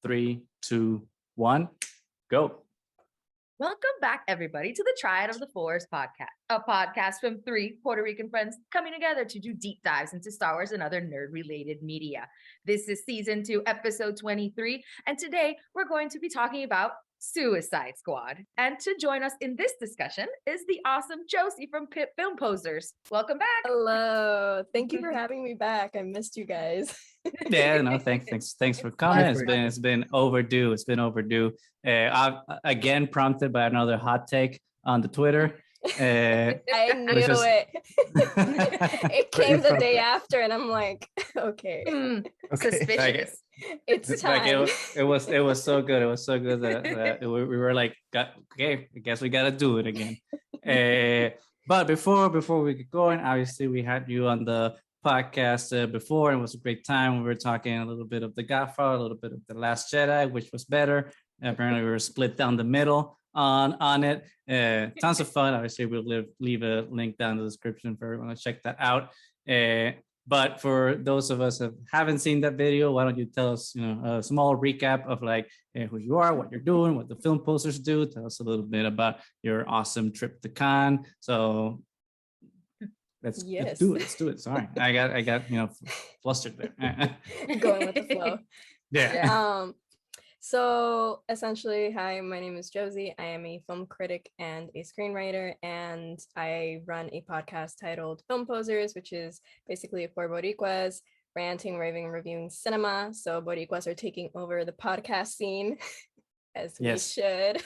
3, 2, 1, go. Welcome back, everybody, to the Triad of the Force podcast, a podcast from three Puerto Rican friends coming together to do deep dives into Star Wars and other nerd-related media. This is season 2, episode 23, and today we're going to be talking about Suicide Squad. And to join us in this discussion is the awesome Josie from Pip Film Posers. Welcome back. Hello. Thank you for having me back. I missed you guys. Yeah, no, thanks for coming. It's been overdue. It's been overdue. I've again prompted by another hot take on the Twitter. I knew it. It came the day after, and I'm like, okay. Suspicious. It's time. Like it was so good. It was so good that we were like, okay, I guess we gotta do it again. But before we get going, obviously we had you on the podcast before, and it was a great time. We were talking a little bit of The Godfather, a little bit of The Last Jedi, which was better. Apparently we were split down the middle on it. Tons of fun. Obviously we'll leave a link down in the description for everyone to check that out. But for those of us that haven't seen that video, why don't you tell us, a small recap of like who you are, what you're doing, what the film posters do. Tell us a little bit about your awesome trip to Cannes. So let's do it. Sorry, I got flustered there. Going with the flow. Yeah. So essentially, hi, my name is Josie. I am a film critic and a screenwriter, and I run a podcast titled Film Posers, which is basically for Boricuas ranting, raving, reviewing cinema. So Boricuas are taking over the podcast scene, as we should.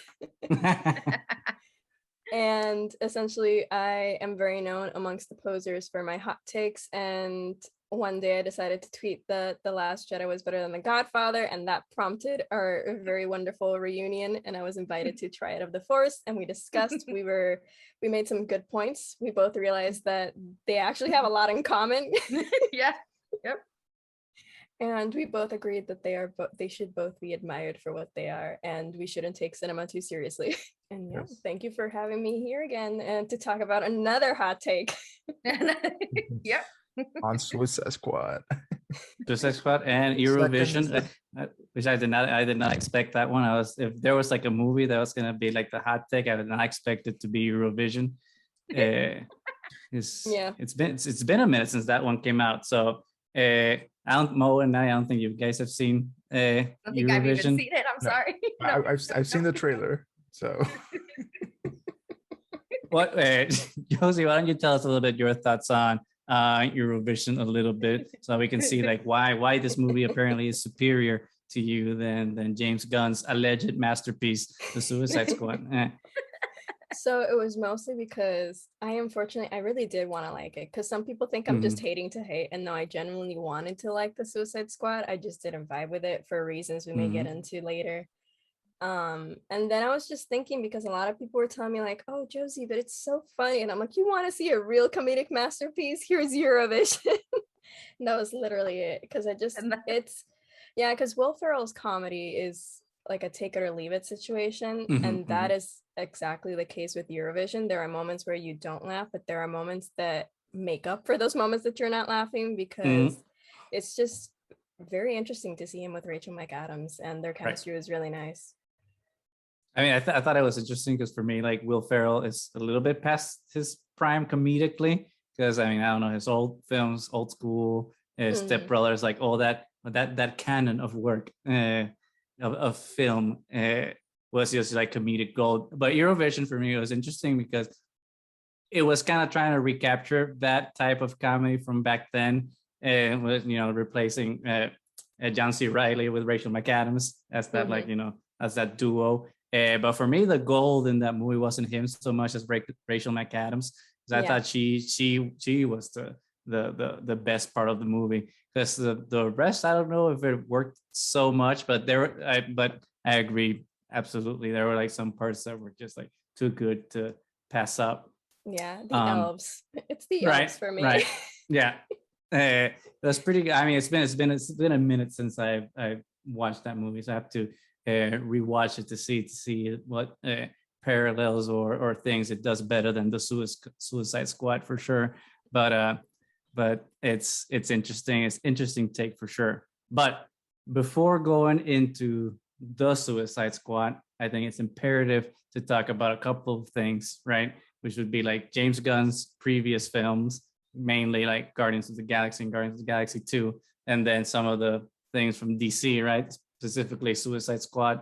And essentially, I am very known amongst the posers for my hot takes, and one day I decided to tweet the Last Jedi was better than The Godfather, and that prompted our very wonderful reunion, and I was invited to Triad of the Force, and we discussed, we made some good points. We both realized that they actually have a lot in common. Yeah. Yep. And we both agreed that they should both be admired for what they are, and we shouldn't take cinema too seriously. And thank you for having me here again and to talk about another hot take. Yep. On Suicide Squad. Suicide Squad and Eurovision, which I did not expect that one. If there was like a movie that was gonna be like the hot take, I did not expect it to be Eurovision. It's been a minute since that one came out. So I don't think you guys have seen I don't think I've even seen it. I'm sorry. No. I've seen the trailer. So what, Josie, why don't you tell us a little bit your thoughts on Eurovision a little bit, so we can see like why this movie apparently is superior to you than James Gunn's alleged masterpiece, The Suicide Squad. So it was mostly because I really did want to like it, because some people think I'm just hating to hate, and no, I genuinely wanted to like The Suicide Squad. I just didn't vibe with it for reasons we may get into later. And then I was just thinking, because a lot of people were telling me like, oh, Josie, but it's so funny, and I'm like, you want to see a real comedic masterpiece? Here's Eurovision. And that was literally it, because because Will Ferrell's comedy is like a take it or leave it situation, and that is exactly the case with Eurovision. There are moments where you don't laugh, but there are moments that make up for those moments that you're not laughing, because it's just very interesting to see him with Rachel McAdams, and their chemistry was really nice. I mean, I thought it was interesting because for me, like, Will Ferrell is a little bit past his prime comedically, because I mean, I don't know, his old films, Old School, Step Brothers, like all that canon of work of film was just like comedic gold. But Eurovision for me was interesting because it was kind of trying to recapture that type of comedy from back then, with replacing John C. Reilly with Rachel McAdams as that as that duo. But for me, the gold in that movie wasn't him so much as Rachel McAdams, because I thought she was the best part of the movie. Because the rest, I don't know if it worked so much, but I agree absolutely. There were like some parts that were just like too good to pass up. Yeah, the elves. It's the elves for me. Right. Yeah. That's pretty good. I mean, it's been a minute since I've watched that movie, so I have to rewatch it to see what parallels or things it does better than the Suicide Squad for sure. But it's interesting. It's interesting take for sure. But before going into the Suicide Squad, I think it's imperative to talk about a couple of things, right? Which would be like James Gunn's previous films, mainly like Guardians of the Galaxy and Guardians of the Galaxy 2, and then some of the things from DC, right? Specifically Suicide Squad.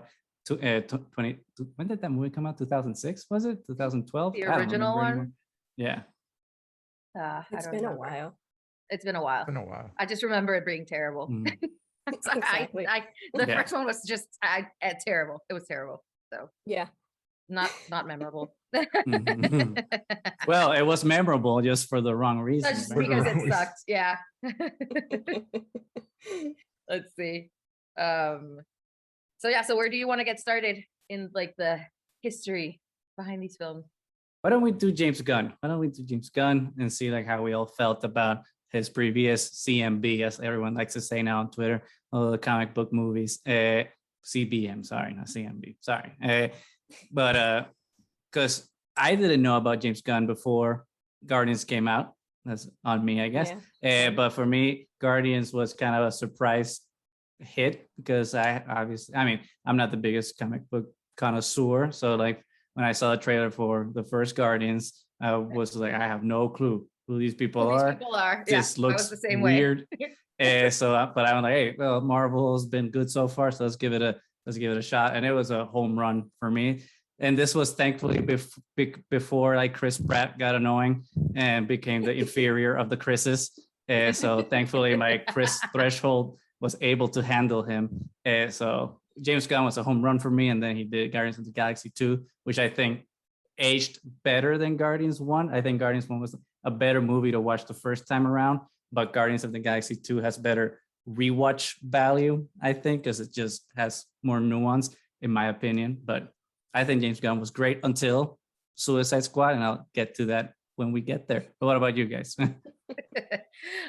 When did that movie come out? 2006, was it? 2012? The original one? Anymore. Yeah. It's been a while. It's been a while. Been a while. I just remember it being terrible. Exactly. The first one was just terrible. It was terrible. So yeah, not memorable. Well, it was memorable just for the wrong reason. Just because it sucked. Yeah. Let's see. So where do you want to get started in like the history behind these films? Why don't we do James Gunn? And see like how we all felt about his previous CMB, as everyone likes to say now on Twitter, all the comic book movies. CBM, sorry, not CMB, sorry. But because I didn't know about James Gunn before Guardians came out. That's on me, I guess. Yeah. But for me, Guardians was kind of a surprise hit because I'm not the biggest comic book connoisseur. So like when I saw the trailer for the first Guardians, I was like, I have no clue who these people are. Just looks the same weird. But I'm like, hey, well, Marvel's been good so far, so let's give it a shot. And it was a home run for me. And this was thankfully before like Chris Pratt got annoying and became the inferior of the Chris's. So thankfully my Chris threshold was able to handle him. So James Gunn was a home run for me. And then he did Guardians of the Galaxy 2, which I think aged better than Guardians 1. I think Guardians 1 was a better movie to watch the first time around, but Guardians of the Galaxy 2 has better rewatch value, I think, because it just has more nuance, in my opinion. But I think James Gunn was great until Suicide Squad, and I'll get to that when we get there. But what about you guys? I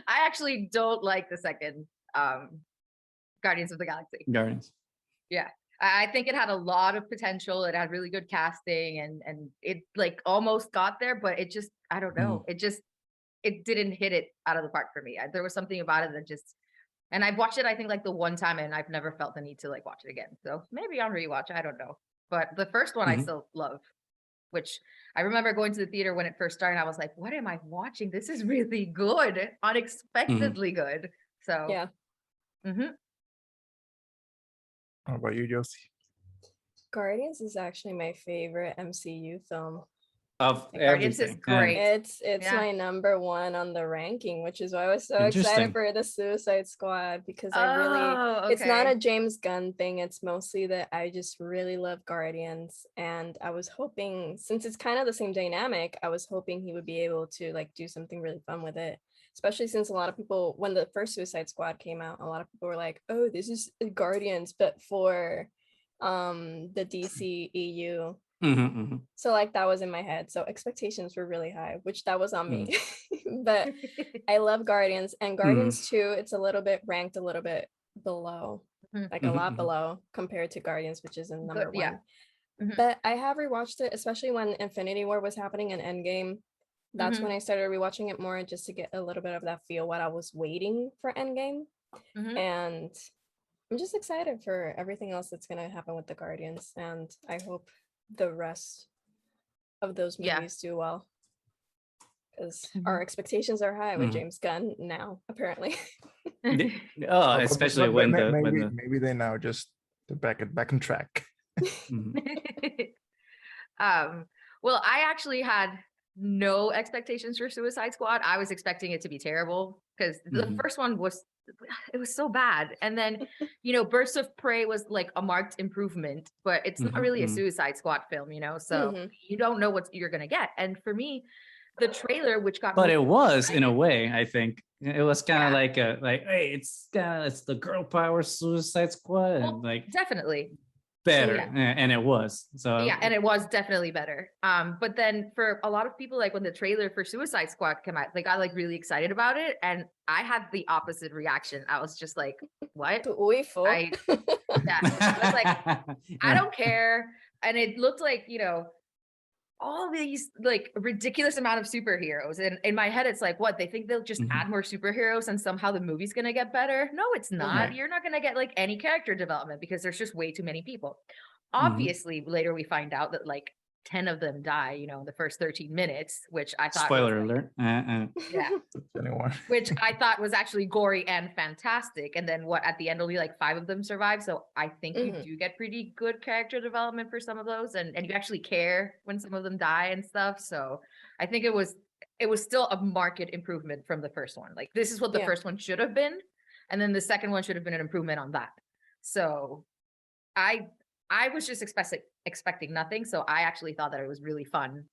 actually don't like the second Guardians of the Galaxy. Guardians. Yeah. I think it had a lot of potential. It had really good casting and it like almost got there, but it just, I don't know. It didn't hit it out of the park for me. There was something about it that just, and I've watched it, I think like the one time and I've never felt the need to like watch it again. So maybe on rewatch, I don't know. But the first one I still love, which I remember going to the theater when it first started. I was like, what am I watching? This is really good, unexpectedly good. So yeah. How about you, Josie? Guardians is actually my favorite MCU film. Of Guardians is great. It's my number one on the ranking, which is why I was so excited for the Suicide Squad, because it's not a James Gunn thing. It's mostly that I just really love Guardians, and I was hoping, since it's kind of the same dynamic, I was hoping he would be able to like do something really fun with it. Especially since a lot of people, when the first Suicide Squad came out, a lot of people were like, "Oh, this is Guardians, but for the DCEU." So like that was in my head. So expectations were really high, which that was on me. But I love Guardians, and Guardians 2, it's ranked a little bit below, like a lot below compared to Guardians, which is in number one. Yeah. But I have rewatched it, especially when Infinity War was happening in Endgame. That's when I started rewatching it more, just to get a little bit of that feel what I was waiting for Endgame. And I'm just excited for everything else that's going to happen with the Guardians, and I hope the rest of those movies do well, because our expectations are high with James Gunn now, apparently. Especially maybe they now just back on track. Well, I actually had no expectations for Suicide Squad. I was expecting it to be terrible because the first one was so bad, and then Birds of Prey was like a marked improvement, but it's not really a Suicide Squad film, so you don't know what you're gonna get. And for me, the trailer, which got it was in a way, I think it was kind of like hey, it's the girl power Suicide Squad, and like definitely better, and it was and it was definitely better. But then for a lot of people, like when the trailer for Suicide Squad came out, they got like really excited about it, and I had the opposite reaction. I was just like, what? I was like, I don't care. And it looked like all these like ridiculous amount of superheroes. And in my head, it's like, what, they think they'll just add more superheroes and somehow the movie's going to get better? No, it's not. You're not going to get like any character development because there's just way too many people. Obviously, later we find out that like 10 of them die, you know, in the first 13 minutes, which I thought spoiler was, like, alert. Yeah. Which I thought was actually gory and fantastic. And then what, at the end only like 5 of them survive. So I think you do get pretty good character development for some of those, and you actually care when some of them die and stuff. So I think it was still a marked improvement from the first one. Like, this is what the first one should have been, and then the second one should have been an improvement on that. So I was just expecting nothing. So I actually thought that it was really fun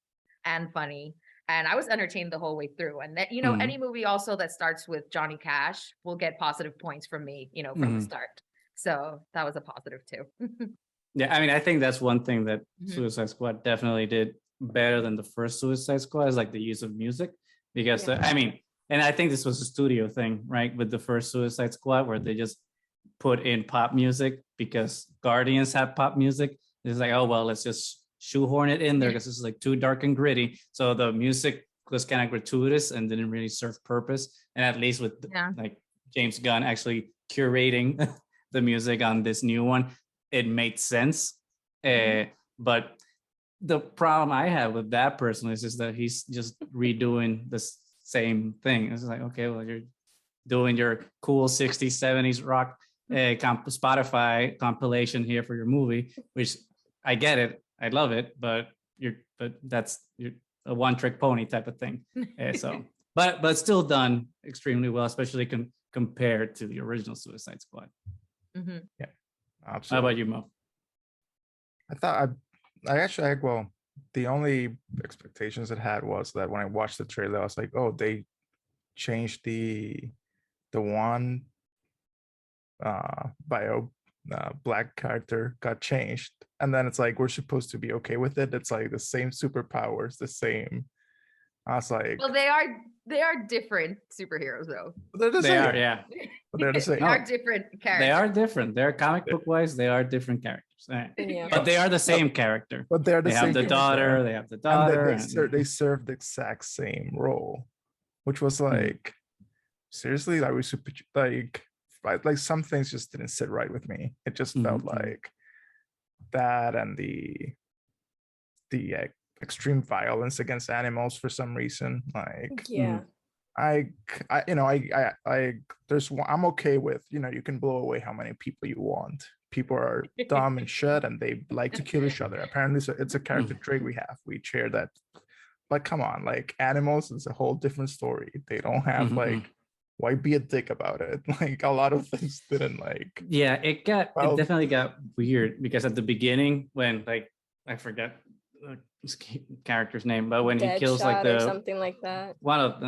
and funny. And I was entertained the whole way through. And that, you know, any movie also that starts with Johnny Cash will get positive points from me, you know, from the start. So that was a positive too. Yeah, I mean, I think that's one thing that Suicide Squad definitely did better than the first Suicide Squad, is like the use of music. Because, I mean, and I think this was a studio thing, right? With the first Suicide Squad, where they just put in pop music because Guardians had pop music. It's like, oh, well, let's just shoehorn it in there because it's like too dark and gritty. So the music was kind of gratuitous and didn't really serve purpose. And at least with like James Gunn actually curating the music on this new one, it made sense. But the problem I have with that personally is just that he's just redoing the same thing. It's like, okay, well, you're doing your cool 60s, 70s rock Spotify compilation here for your movie, which I get it, I love it, but that's a one-trick pony type of thing. So, but still done extremely well, especially compared to the original Suicide Squad. Yeah, absolutely. How about you, Mo? I thought I actually, well, the only expectations it had was that when I watched the trailer, I was like, oh, they changed the one black character got changed, and then it's like we're supposed to be okay with it. It's like the same superpowers, the same. I was like, well, they are different superheroes though. They're the same. But they're the same. They are different characters. They are different. They're comic book wise. They are different characters. But they are the same character. But they're the same. They have the daughter. And they serve the exact same role, which was like, seriously, like we super like some things just didn't sit right with me. It just felt like that, and the extreme violence against animals for some reason. Like, I'm okay with, you know, you can blow away how many people you want. People are dumb and shit, and they like to kill each other. Apparently, so it's a character trait we have. We share that. But come on, like, animals is a whole different story. They don't have like, why be a dick about it? Like, a lot of things didn't like. Yeah, it definitely got weird, because at the beginning, when like, I forget his character's name, but when he kills like the something like that, one of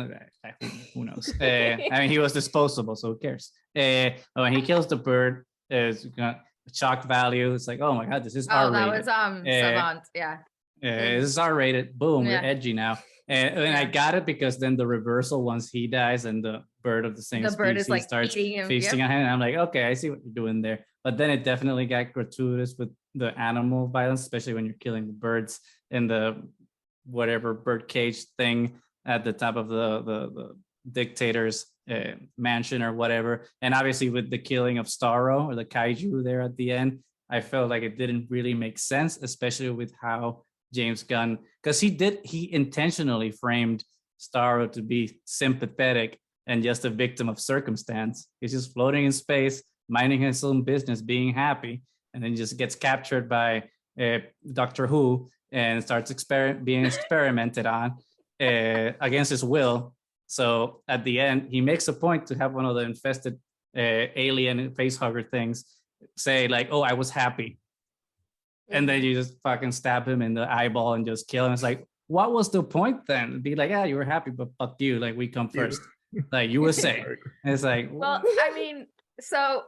who knows. I mean, he was disposable, so who cares? When he kills the bird, it's got shock value. It's like, oh my god, this is R-rated. That was Savant, this is R-rated. Boom, we're edgy now. And I got it, because then the reversal, once he dies and the bird of the same species like starts feasting on him, and I'm like, okay, I see what you're doing there. But then it definitely got gratuitous with the animal violence, especially when you're killing the birds in the whatever bird cage thing at the top of the dictator's mansion or whatever. And obviously with the killing of Starro, or the kaiju there at the end, I felt like it didn't really make sense, especially with how James Gunn, because he intentionally framed Starro to be sympathetic and just a victim of circumstance. He's just floating in space, minding his own business, being happy, and then just gets captured by Doctor Who and starts being experimented on against his will. So at the end, he makes a point to have one of the infested alien facehugger things say like, oh, I was happy. And then you just fucking stab him in the eyeball and just kill him. It's like, what was the point then? Be like, yeah, you were happy, but fuck you. Like, we come first. Like, you were saying. It's like, well, I mean, so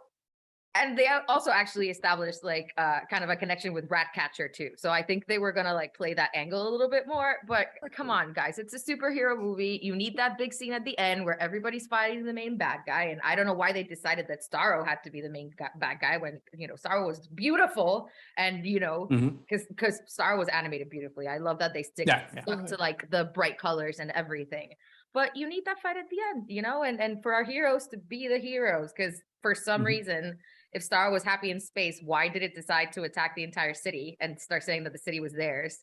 And they also actually established like kind of a connection with Ratcatcher too. So I think they were gonna like play that angle a little bit more. But come on, guys, it's a superhero movie. You need that big scene at the end where everybody's fighting the main bad guy. And I don't know why they decided that Starro had to be the main bad guy when Starro was beautiful, and because Starro was animated beautifully. I love that they stick to like the bright colors and everything. But you need that fight at the end, and for our heroes to be the heroes, because for some reason, if Starro was happy in space, why did it decide to attack the entire city and start saying that the city was theirs?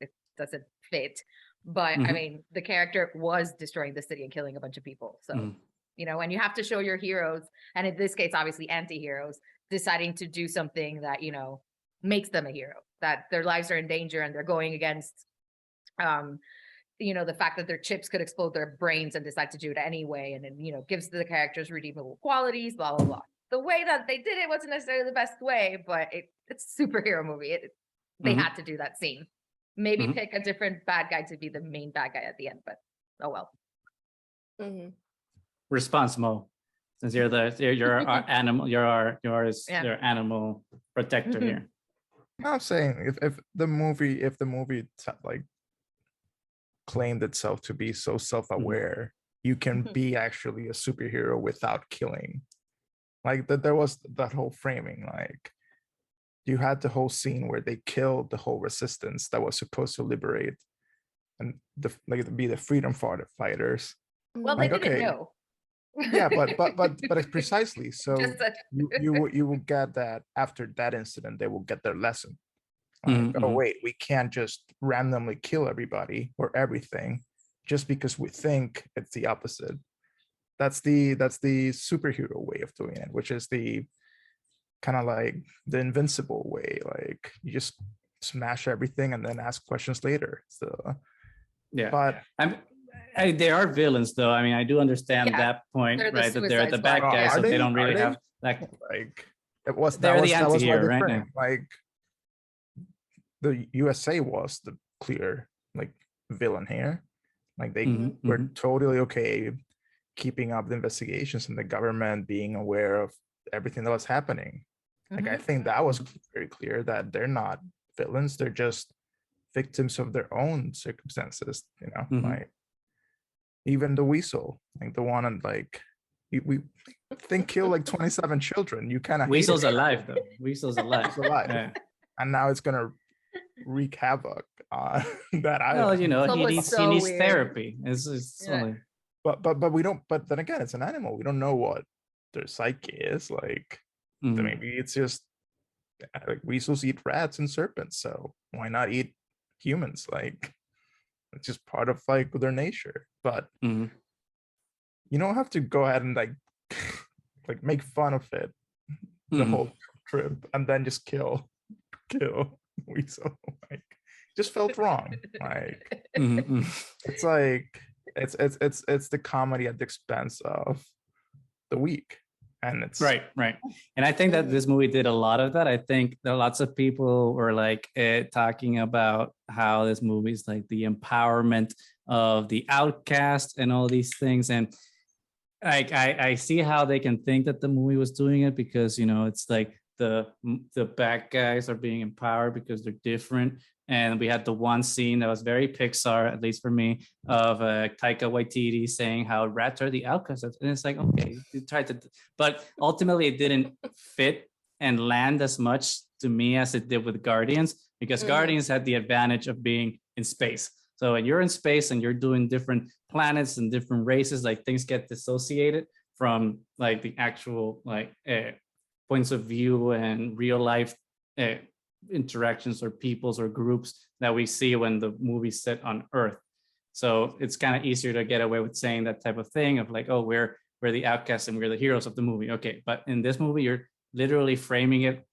It doesn't fit. But I mean, the character was destroying the city and killing a bunch of people. So, and you have to show your heroes, and in this case, obviously anti-heroes, deciding to do something that, makes them a hero, that their lives are in danger and they're going against, the fact that their chips could explode their brains and decide to do it anyway. And then, gives the characters redeemable qualities, blah, blah, blah. The way that they did it wasn't necessarily the best way, but it's a superhero movie. They had to do that scene. Maybe pick a different bad guy to be the main bad guy at the end, but oh well. Response, Mo. Since you're our animal, you're our animal protector here. I'm saying if the movie like claimed itself to be so self-aware, you can be actually a superhero without killing. Like that, there was that whole framing. Like you had the whole scene where they killed the whole resistance that was supposed to liberate and be the freedom fighters. Well, they didn't know. Yeah, but it's precisely so. You will get that after that incident, they will get their lesson. Like, oh wait, we can't just randomly kill everybody or everything just because we think it's the opposite. That's the superhero way of doing it, which is the kind of like the invincible way. Like you just smash everything and then ask questions later. So but they are villains, though. I mean, I do understand that point, right? That they're the bad guys, so they don't really have like it was. They're the anti-hero, right? Like the USA was the clear like villain here. Like they were totally okay keeping up the investigations and the government being aware of everything that was happening. Like I think that was very clear that they're not villains, they're just victims of their own circumstances, like even the weasel, like the one and like we think killed like 27 children. You kind of Weasel's alive though. Weasel's alive. It's alive. Yeah. And now it's gonna wreak havoc on that island. Well, he needs therapy. But we don't. But then again, it's an animal. We don't know what their psyche is like. Maybe it's just like weasels eat rats and serpents, so why not eat humans? Like it's just part of like their nature. But you don't have to go ahead and like make fun of it the whole trip and then just kill weasel. Like just felt wrong. Like it's like it's the comedy at the expense of the weak. And it's right. And I think that this movie did a lot of that. I think that lots of people were like talking about how this movie is like the empowerment of the outcast and all these things. And like I see how they can think that the movie was doing it because it's like the bad guys are being empowered because they're different. And we had the one scene that was very Pixar, at least for me, of Taika Waititi saying how rats are the outcasts. And it's like, okay, you tried to, but ultimately it didn't fit and land as much to me as it did with Guardians, because Guardians had the advantage of being in space. So when you're in space and you're doing different planets and different races, like things get dissociated from like the actual like points of view and real life interactions or peoples or groups that we see when the movie's set on Earth. So it's kind of easier to get away with saying that type of thing of like, oh, we're the outcasts and we're the heroes of the movie. Okay, but in this movie, you're literally framing it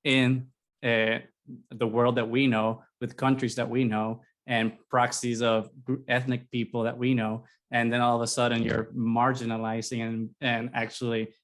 in the world that we know, with countries that we know and proxies of ethnic people that we know. And then all of a sudden you're marginalizing and actually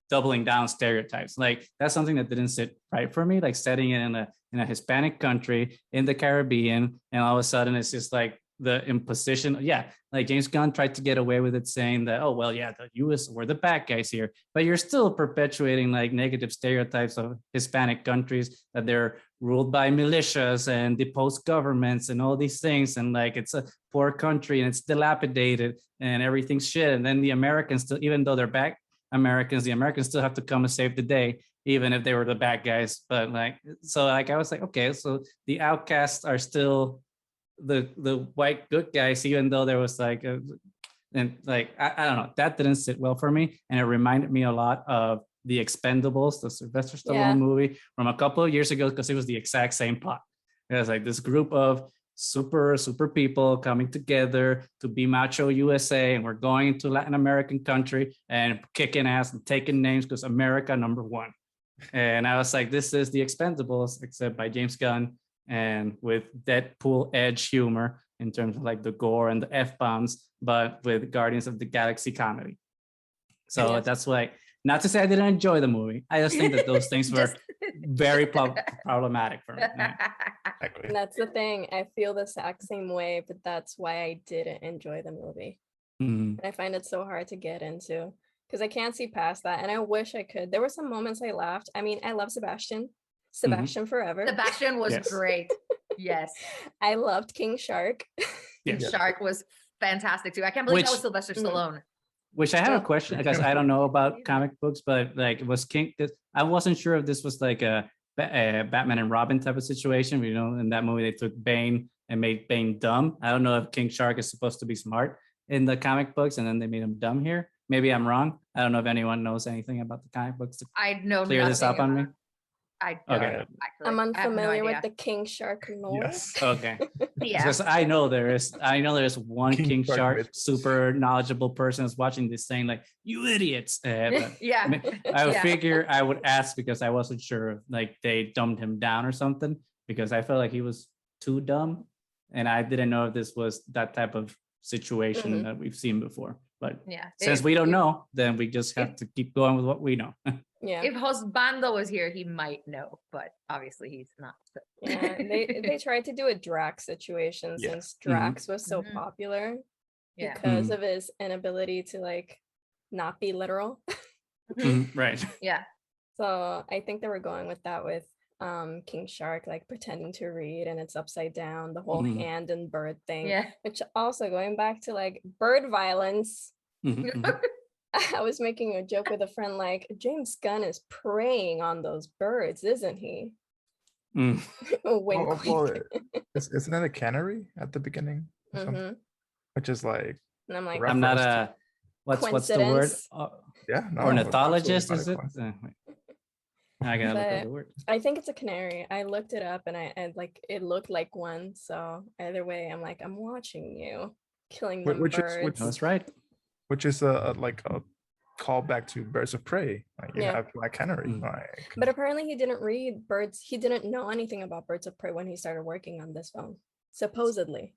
doubling down stereotypes. Like that's something that didn't sit right for me, like setting it in a Hispanic country in the Caribbean, and all of a sudden it's just like the imposition. Yeah, like James Gunn tried to get away with it, saying that, oh well, yeah, the US were the bad guys here, but you're still perpetuating like negative stereotypes of Hispanic countries, that they're ruled by militias and deposed governments and all these things, and like it's a poor country and it's dilapidated and everything's shit. And then the Americans still, even though they're bad Americans, the Americans still have to come and save the day, even if they were the bad guys. But like, so like I was like, okay, so the outcasts are still the white good guys, even though there was like and like I don't know, that didn't sit well for me. And it reminded me a lot of The Expendables, the Sylvester Stallone movie from a couple of years ago, because it was the exact same plot. It was like this group of super people coming together to be macho USA, and we're going into Latin American country and kicking ass and taking names because America #1. And I was like, this is The Expendables, except by James Gunn, and with Deadpool edge humor in terms of like the gore and the F-bombs, but with Guardians of the Galaxy comedy. So that's why, not to say I didn't enjoy the movie, I just think that those things were very problematic for me. And that's the thing. I feel the exact same way, but that's why I didn't enjoy the movie. And I find it so hard to get into because I can't see past that. And I wish I could. There were some moments I laughed. I mean, I love Sebastian forever. Sebastian was great. Yes. I loved King Shark. King Shark was fantastic too. I can't believe that was Sylvester Stallone. Which I have a question, because I don't know about comic books, but like was King, I wasn't sure if this was like a Batman and Robin type of situation. You know, in that movie they took Bane and made Bane dumb. I don't know if King Shark is supposed to be smart in the comic books and then they made him dumb here. Maybe I'm wrong. I don't know if anyone knows anything about the comic books to I know clear this up on me. I don't actually. I'm unfamiliar with the King Shark lore. Yes. Okay. Yeah. Because I know there's one King Shark super knowledgeable person is watching this saying like, you idiots. But Yeah. I would figure I would ask because I wasn't sure if like they dumbed him down or something, because I felt like he was too dumb. And I didn't know if this was that type of situation that we've seen before. But since we don't know, then we just have to keep going with what we know. Yeah. If Hosbando was here, he might know, but obviously he's not. So. Yeah, they tried to do a Drax situation since Drax was so popular because of his inability to like not be literal. Right. Yeah. So I think they were going with that with King Shark, like pretending to read and it's upside down, the whole hand and bird thing. Yeah. Which also going back to like bird violence. I was making a joke with a friend like, James Gunn is preying on those birds, isn't he? Wink, wink. Isn't that a canary at the beginning? Which is like, and I'm like, I'm not a what's the word? Ornithologist, is it? I gotta look at the word. I think it's a canary. I looked it up and I like it looked like one. So either way, I'm like, I'm watching you killing them birds. That's right. Which is a callback to Birds of Prey. Like you have Black Canary. Like, but apparently he didn't read birds. He didn't know anything about Birds of Prey when he started working on this film. Supposedly.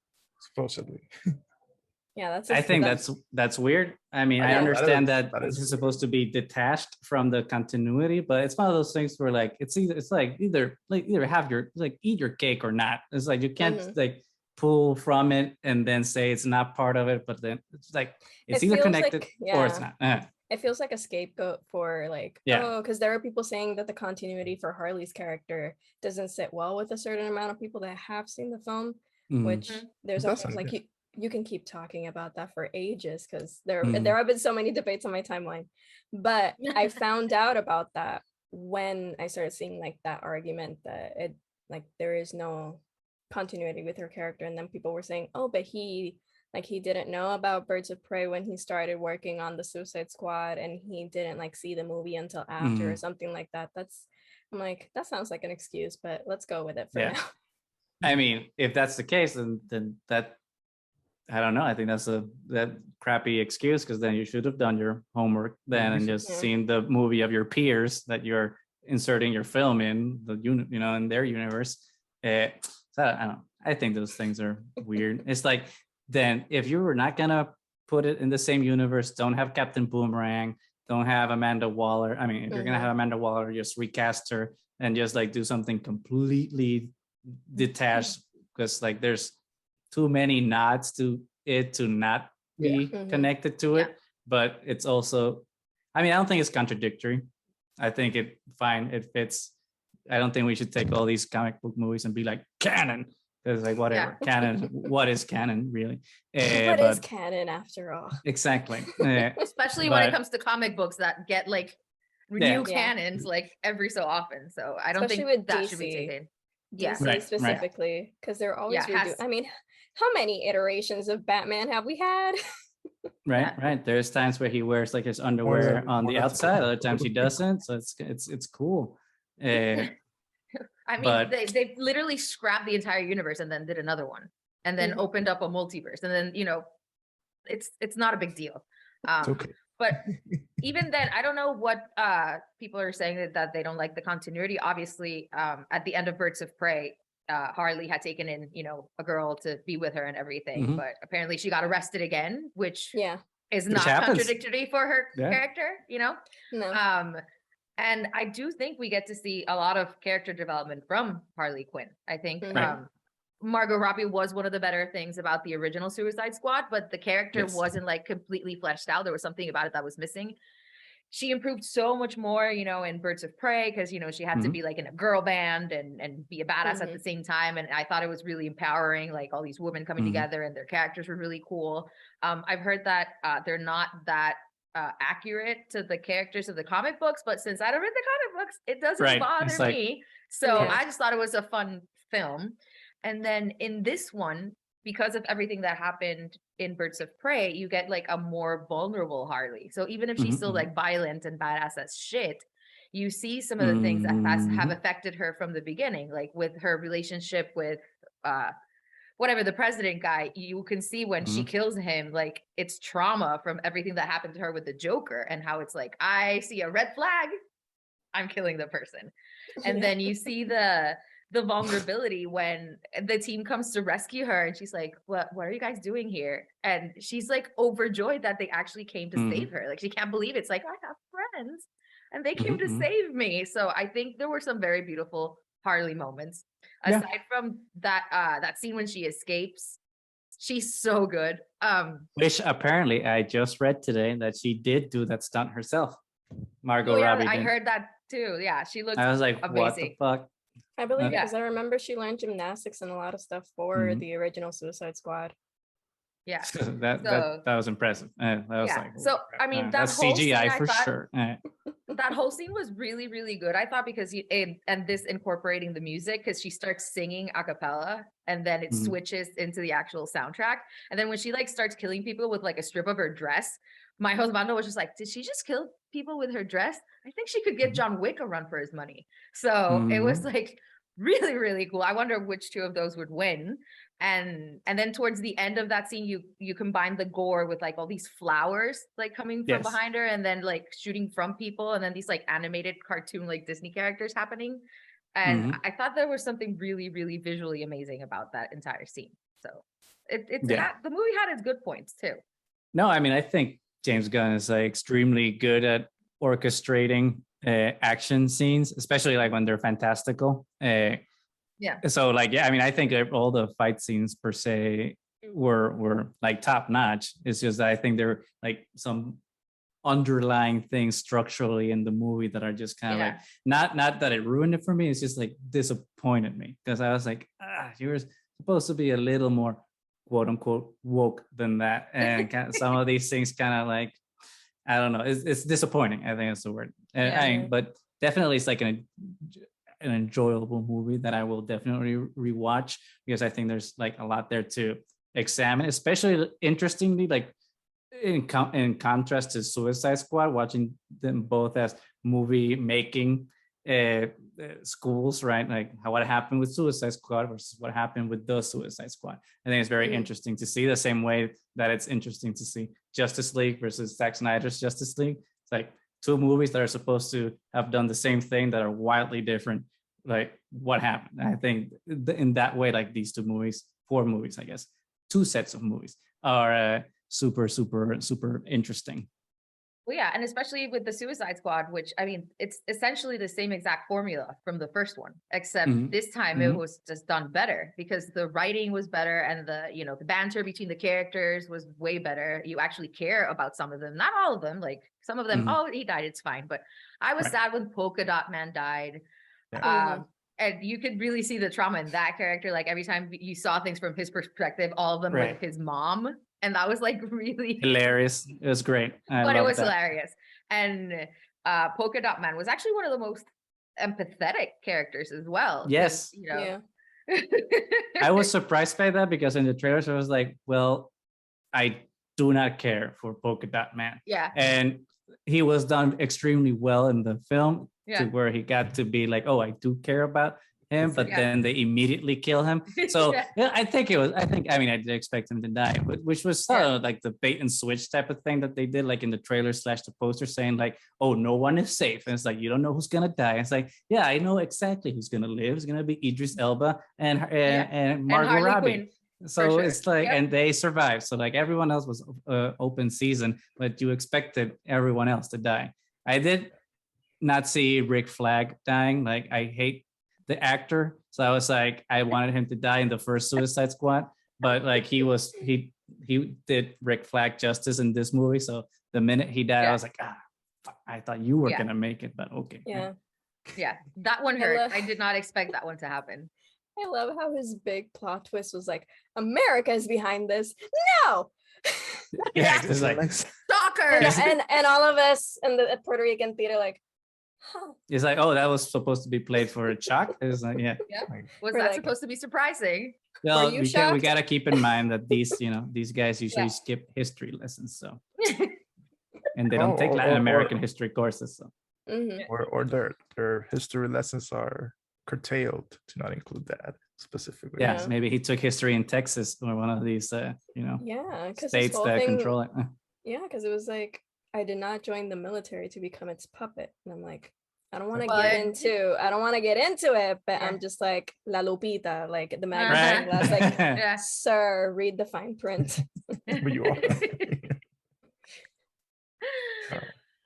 Yeah, I think that's weird. I mean, I understand that this is supposed to be detached from the continuity, but it's one of those things where like either have your like eat your cake or not. It's like you can't like pull from it and then say it's not part of it, but then it's like it's either connected or it's not. It feels like a scapegoat for like because there are people saying that the continuity for Harley's character doesn't sit well with a certain amount of people that have seen the film, which there's also like you can keep talking about that for ages because there have been so many debates on my timeline. But I found out about that when I started seeing like that argument that it like there is no continuity with her character, and then people were saying, oh, but he didn't know about Birds of Prey when he started working on the Suicide Squad, and he didn't like see the movie until after or something like that. I'm like, that sounds like an excuse, but let's go with it for now. I mean, if that's the case, then that I don't know. I think that's that crappy excuse, because then you should have done your homework then and just seen the movie of your peers that you're inserting your film in the in their universe. So I don't know. I think those things are weird. It's like, then if you were not gonna put it in the same universe, don't have Captain Boomerang, don't have Amanda Waller. I mean, if you're gonna have Amanda Waller, just recast her and just like do something completely detached, because like there's too many nods to it to not be connected to it. But it's also, I mean, I don't think it's contradictory. I think it fits. I don't think we should take all these comic book movies and be like canon, because like whatever canon, what is canon really? What is canon after all? Exactly. Especially when it comes to comic books that get like new canons like every so often. So I don't think with that DC. should be taken. DC specifically, because they're always redoing. I mean, how many iterations of Batman have we had? Right. There's times where he wears like his underwear on the outside, other times he doesn't. So it's cool. I mean, they literally scrapped the entire universe and then did another one, and then opened up a multiverse, and then it's not a big deal. It's okay. But even then, I don't know what people are saying that they don't like the continuity. Obviously, at the end of Birds of Prey, Harley had taken in, a girl to be with her and everything, but apparently she got arrested again, which is not contradictory for her character, No. And I do think we get to see a lot of character development from Harley Quinn. I think Margot Robbie was one of the better things about the original Suicide Squad, but the character wasn't like completely fleshed out. There was something about it that was missing. She improved so much more, in Birds of Prey, because, she had to be like in a girl band and be a badass at the same time. And I thought it was really empowering, like all these women coming together, and their characters were really cool. I've heard that they're not that accurate to the characters of the comic books, but since I don't read the comic books, it doesn't bother me. So I just thought it was a fun film. And then in this one, because of everything that happened in Birds of Prey, you get like a more vulnerable Harley. So even if she's still like violent and badass as shit, you see some of the things that have affected her from the beginning, like with her relationship with whatever, the president guy. You can see when she kills him, like it's trauma from everything that happened to her with the Joker, and how it's like, I see a red flag, I'm killing the person. And then you see the vulnerability when the team comes to rescue her, and she's like, what are you guys doing here? And she's like overjoyed that they actually came to save her. Like she can't believe it. It's like, I have friends and they came to save me. So I think there were some very beautiful Harley moments. Aside from that scene when she escapes, she's so good. Which apparently I just read today that she did do that stunt herself. Margot Robbie did. I heard that too. Yeah, she looked I was like, amazing. what the fuck? I believe because I remember she learned gymnastics and a lot of stuff for the original Suicide Squad. Yeah, that was impressive. That was like, so I mean, that that's whole CGI scene, for sure. That whole scene was really, really good. I thought because and this incorporating the music, because she starts singing a cappella and then it switches into the actual soundtrack. And then when she like starts killing people with like a strip of her dress, my husband was just like, did she just kill people with her dress? I think she could give John Wick a run for his money. So it was like really, really cool. I wonder which two of those would win. And then towards the end of that scene, you combine the gore with like all these flowers like coming from behind her, and then like shooting from people, and then these like animated cartoon like Disney characters happening. And I thought there was something really, really visually amazing about that entire scene. So the movie had its good points too. No, I mean, I think James Gunn is like extremely good at orchestrating action scenes, especially like when they're fantastical. So like, I mean, I think all the fight scenes per se were like top notch. It's just that I think there are like some underlying things structurally in the movie that are just kind of like, not that it ruined it for me. It's just like disappointed me, because I was like, you were supposed to be a little more quote unquote woke than that. And some of these things kind of like, I don't know, it's disappointing. I think that's the word. But definitely it's like an enjoyable movie that I will definitely rewatch, because I think there's like a lot there to examine, especially interestingly, like in contrast to Suicide Squad, watching them both as movie making schools, right? Like what happened with Suicide Squad versus what happened with the Suicide Squad. I think it's very interesting to see, the same way that it's interesting to see Justice League versus Zack Snyder's Justice League. It's like two movies that are supposed to have done the same thing that are wildly different. Like what happened? I think in that way, like these four movies, I guess, two sets of movies are super, super, super interesting. Well, yeah, and especially with the Suicide Squad, which I mean, it's essentially the same exact formula from the first one, except this time it was just done better because the writing was better and the banter between the characters was way better. You actually care about some of them, not all of them. Like some of them, oh, he died, it's fine. But I was sad when Polka Dot Man died. And you could really see the trauma in that character. Like every time you saw things from his perspective, all of them with his mom. And that was like really hilarious. It was great. But it was hilarious. And Polka Dot Man was actually one of the most empathetic characters as well. Yes. I was surprised by that because in the trailers I was like, well, I do not care for Polka Dot Man. Yeah. And he was done extremely well in the film to where he got to be like, oh, I do care about him, but then they immediately kill him. So I did expect him to die, but which was sort of like the bait and switch type of thing that they did, like in the trailer / the poster, saying like, oh, no one is safe. And it's like, you don't know who's gonna die. It's like, yeah, I know exactly who's gonna live. It's gonna be Idris Elba and Margot Robbie. Quinn. So it's like, and they survived. So like everyone else was open season, but you expected everyone else to die. I did not see Rick Flag dying. Like I hate the actor, so I was like, I wanted him to die in the first Suicide Squad, but like he did Rick Flag justice in this movie. So the minute he died, I was like, I thought you were gonna make it, but okay. Yeah, that one hurt. I did not expect that one to happen. I love how his big plot twist was like, America is behind this. No. It's like stalker. And all of us in the Puerto Rican theater like, huh. It's like, oh, that was supposed to be played for Chuck. It's like, was that supposed to be surprising? Well, we got to keep in mind that these guys usually skip history lessons, so and they don't take Latin American history courses, so or their history lessons are curtailed to not include that specifically. Yeah, maybe he took history in Texas or one of these states that control it. Yeah, because it was like, I did not join the military to become its puppet. And I'm like, I don't want to get into it, but I'm just like La Lupita, like the magazine. I was like, sir, read the fine print. But you are.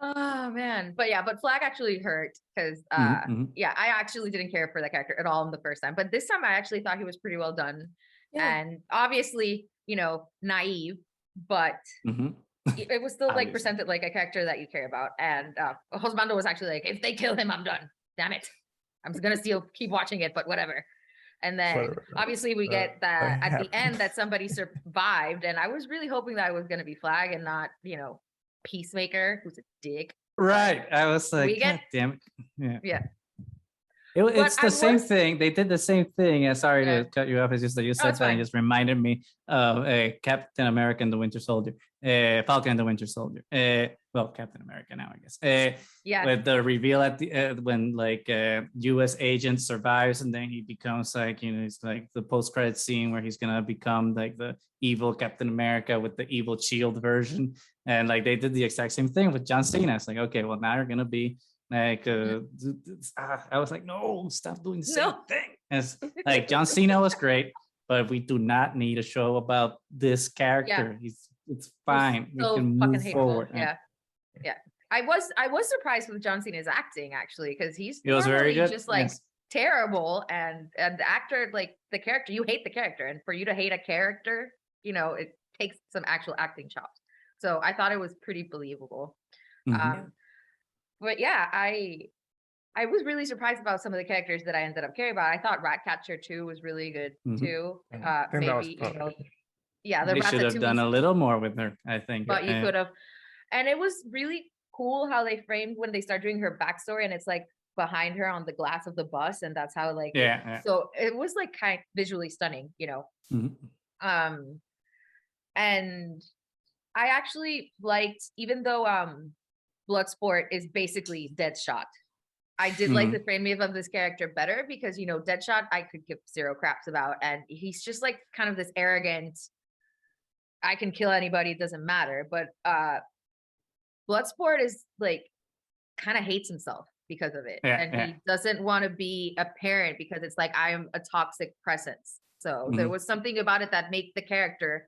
Oh man, but Flag actually hurt because I actually didn't care for that character at all in the first time, but this time I actually thought he was pretty well done, and obviously naive, but it was still like presented like a character that you care about. And Josbando was actually like, if they kill him, I'm done. Damn it, I'm gonna still keep watching it, but whatever. And then obviously we get that at the end that somebody survived, and I was really hoping that it was gonna be Flag and not Peacemaker, who's a dick. Right. I was like, God damn it. Yeah. It's the same thing. They did the same thing. Sorry to cut you off. It's just that you said that and just reminded me of Captain America and the Winter Soldier. Falcon and the Winter Soldier. Captain America now, I guess. With the reveal at the when like U.S. agent survives and then he becomes like, it's like the post-credit scene where he's gonna become like the evil Captain America with the evil shield version. And like they did the exact same thing with John Cena. It's like, okay, well now you're gonna be like I was like, no, stop doing the same thing. It's like John Cena was great, but we do not need a show about this character. It's fine. We can move forward. Yeah. I was surprised with John Cena's acting actually, because he was very good. Just like terrible, and the actor, like the character, you hate the character, and for you to hate a character, it takes some actual acting chops. So I thought it was pretty believable. But yeah, I was really surprised about some of the characters that I ended up caring about. I thought Ratcatcher 2 was really good too. Maybe they should have done a little more with her, I think. But you could have, and it was really cool how they framed when they start doing her backstory, and it's like behind her on the glass of the bus, and that's how like so it was like kind of visually stunning, and I actually liked, even though Bloodsport is basically Deadshot, I did like the framing of this character better because Deadshot I could give zero craps about, and he's just like kind of this arrogant, I can kill anybody, it doesn't matter. But Bloodsport is like kind of hates himself because of it, he doesn't want to be a parent because it's like, I'm a toxic presence. So there was something about it that made the character,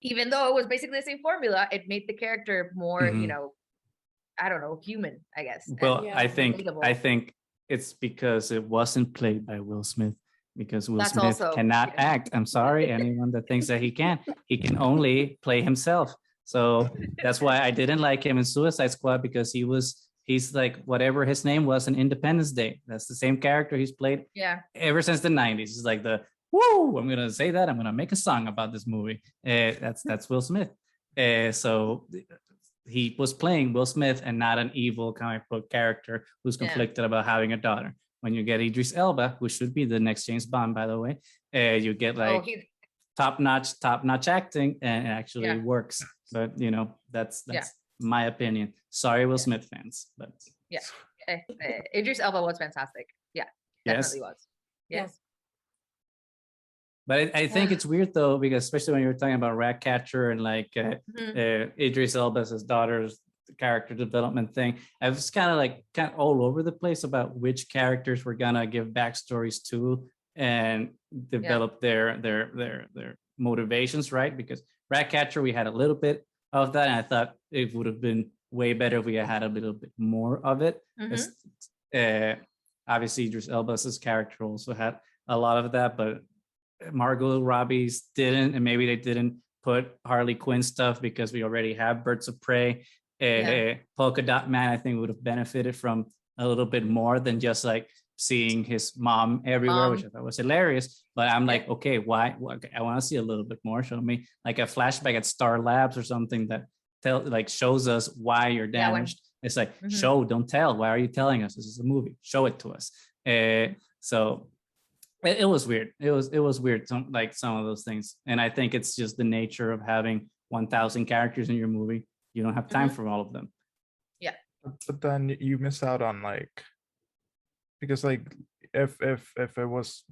even though it was basically the same formula, it made the character more I don't know, human, I guess. Well, Yeah. I think relatable. it's because it wasn't played by Will Smith, because Will That's Smith also- cannot yeah. act. I'm sorry, anyone that thinks that he can only play himself. So that's why I didn't like him in Suicide Squad, because he's like whatever his name was in Independence Day. That's the same character he's played Yeah. ever since the 90s. He's like the woo, I'm gonna say that, I'm gonna make a song about this movie. That's Will Smith. So he was playing Will Smith and not an evil comic book character who's conflicted about having a daughter. When you get Idris Elba, who should be the next James Bond, by the way, you get like top-notch acting, and it actually works. But you know, that's my opinion. Sorry, Will Smith fans, but Idris Elba was fantastic. Yeah, definitely was. Yes. But I think it's weird though, because especially when you were talking about Ratcatcher and like Idris Elba's daughter's character development thing, I was kind of all over the place about which characters we're gonna give backstories to and develop their motivations, right? Because Ratcatcher, we had a little bit of that, and I thought it would have been way better if we had a little bit more of it. Obviously, Idris Elba's character also had a lot of that, but Margot Robbie's didn't, and maybe they didn't put Harley Quinn stuff because we already have Birds of Prey. Polka Dot Man, I think, would have benefited from a little bit more than just like seeing his mom everywhere, which I thought was hilarious. But I'm like, okay, why? I want to see a little bit more. Show me like a flashback at Star Labs or something that shows us why you're damaged. It's like, show, don't tell. Why are you telling us? This is a movie. Show it to us. So it was weird. It was weird. Some of those things. And I think it's just the nature of having 1,000 characters in your movie. You don't have time for all of them. Yeah. But then you miss out on because if it was,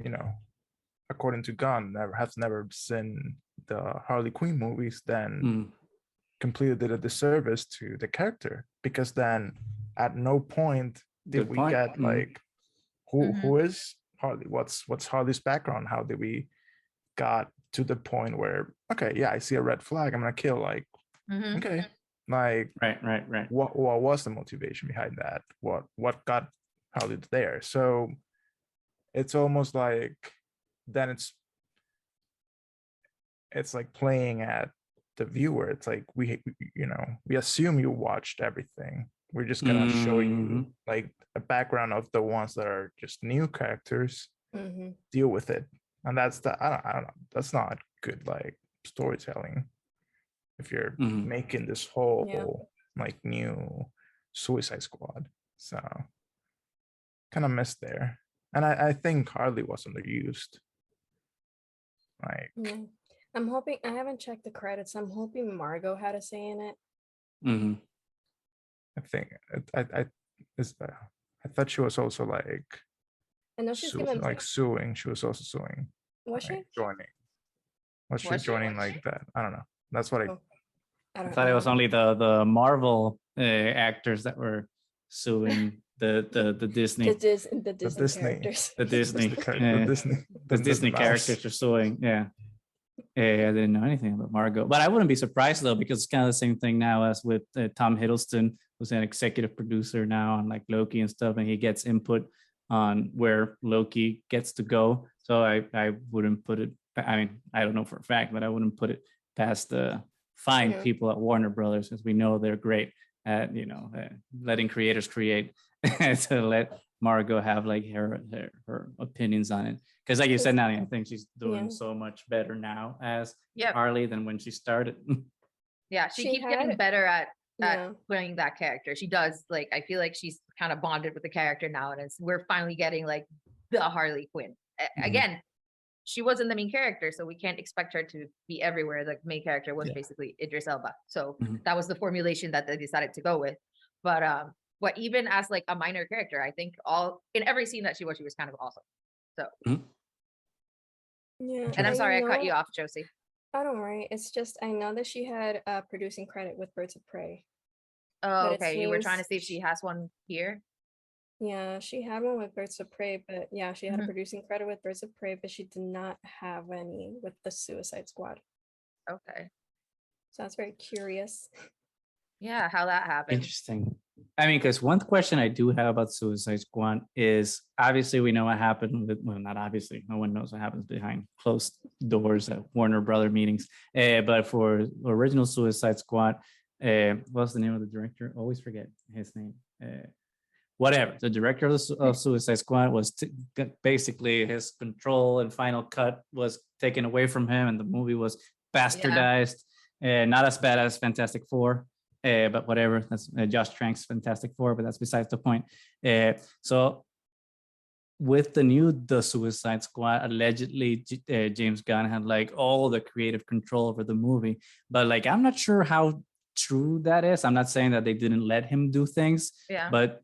according to Gunn, has never seen the Harley Quinn movies, then completely did a disservice to the character, because then at no point did we get who is Harley, what's Harley's background, how did we got to the point where I see a red flag, I'm gonna kill, okay, right. What was the motivation behind that? What got Harley there? So it's almost like then it's like playing at the viewer. It's like we assume you watched everything. We're just gonna show you like a background of the ones that are just new characters. Deal with it, and that's I don't know. That's not good storytelling. If you're making this whole new Suicide Squad, so kind of missed there. And I think Harley was underused. I'm hoping, I haven't checked the credits. I'm hoping Margot had a say in it. I think I thought she was also I know she's given suing. She was also suing. Was she joining? Was she joining that? I don't know. That's what I thought it was only the Marvel actors that were suing the Disney. The Disney characters. The Disney characters are suing. Yeah. I didn't know anything about Margot, but I wouldn't be surprised though, because it's kind of the same thing now as with Tom Hiddleston, who's an executive producer now on Loki and stuff, and he gets input on where Loki gets to go. So I wouldn't put it. I mean, I don't know for a fact, but I wouldn't put it past the fine people at Warner Brothers, because we know they're great at letting creators create, to let Margot have her opinions on it. Because like you said, Natalie, I think she's doing so much better now as Harley than when she started. Yeah, she keeps getting better at playing that character. She does. I feel like she's kind of bonded with the character now, and we're finally getting the Harley Quinn. Again, she wasn't the main character, so we can't expect her to be everywhere. The main character was basically Idris Elba. So that was the formulation that they decided to go with. But even as a minor character, I think in every scene that she was kind of awesome. So and I'm sorry I cut you off, Josie. I don't worry. It's just I know that she had producing credit with Birds of Prey. Oh, okay. You were trying to see if she has one here. Yeah, she had one with Birds of Prey, but she had a producing credit with Birds of Prey, but she did not have any with the Suicide Squad. Okay. So that's very curious. Yeah, how that happened. Interesting. I mean, because one question I do have about Suicide Squad is obviously we know what happened with, well, not obviously, no one knows what happens behind closed doors at Warner Brother meetings. But for original Suicide Squad, what's the name of the director? Always forget his name. Whatever. The director of Suicide Squad was basically his control and final cut was taken away from him, and the movie was bastardized. Not as bad as Fantastic Four. But whatever, that's Josh Trank's Fantastic Four, but that's besides the point. So with the Suicide Squad, allegedly James Gunn had like all the creative control over the movie, but like I'm not sure how true that is. I'm not saying that they didn't let him do things, but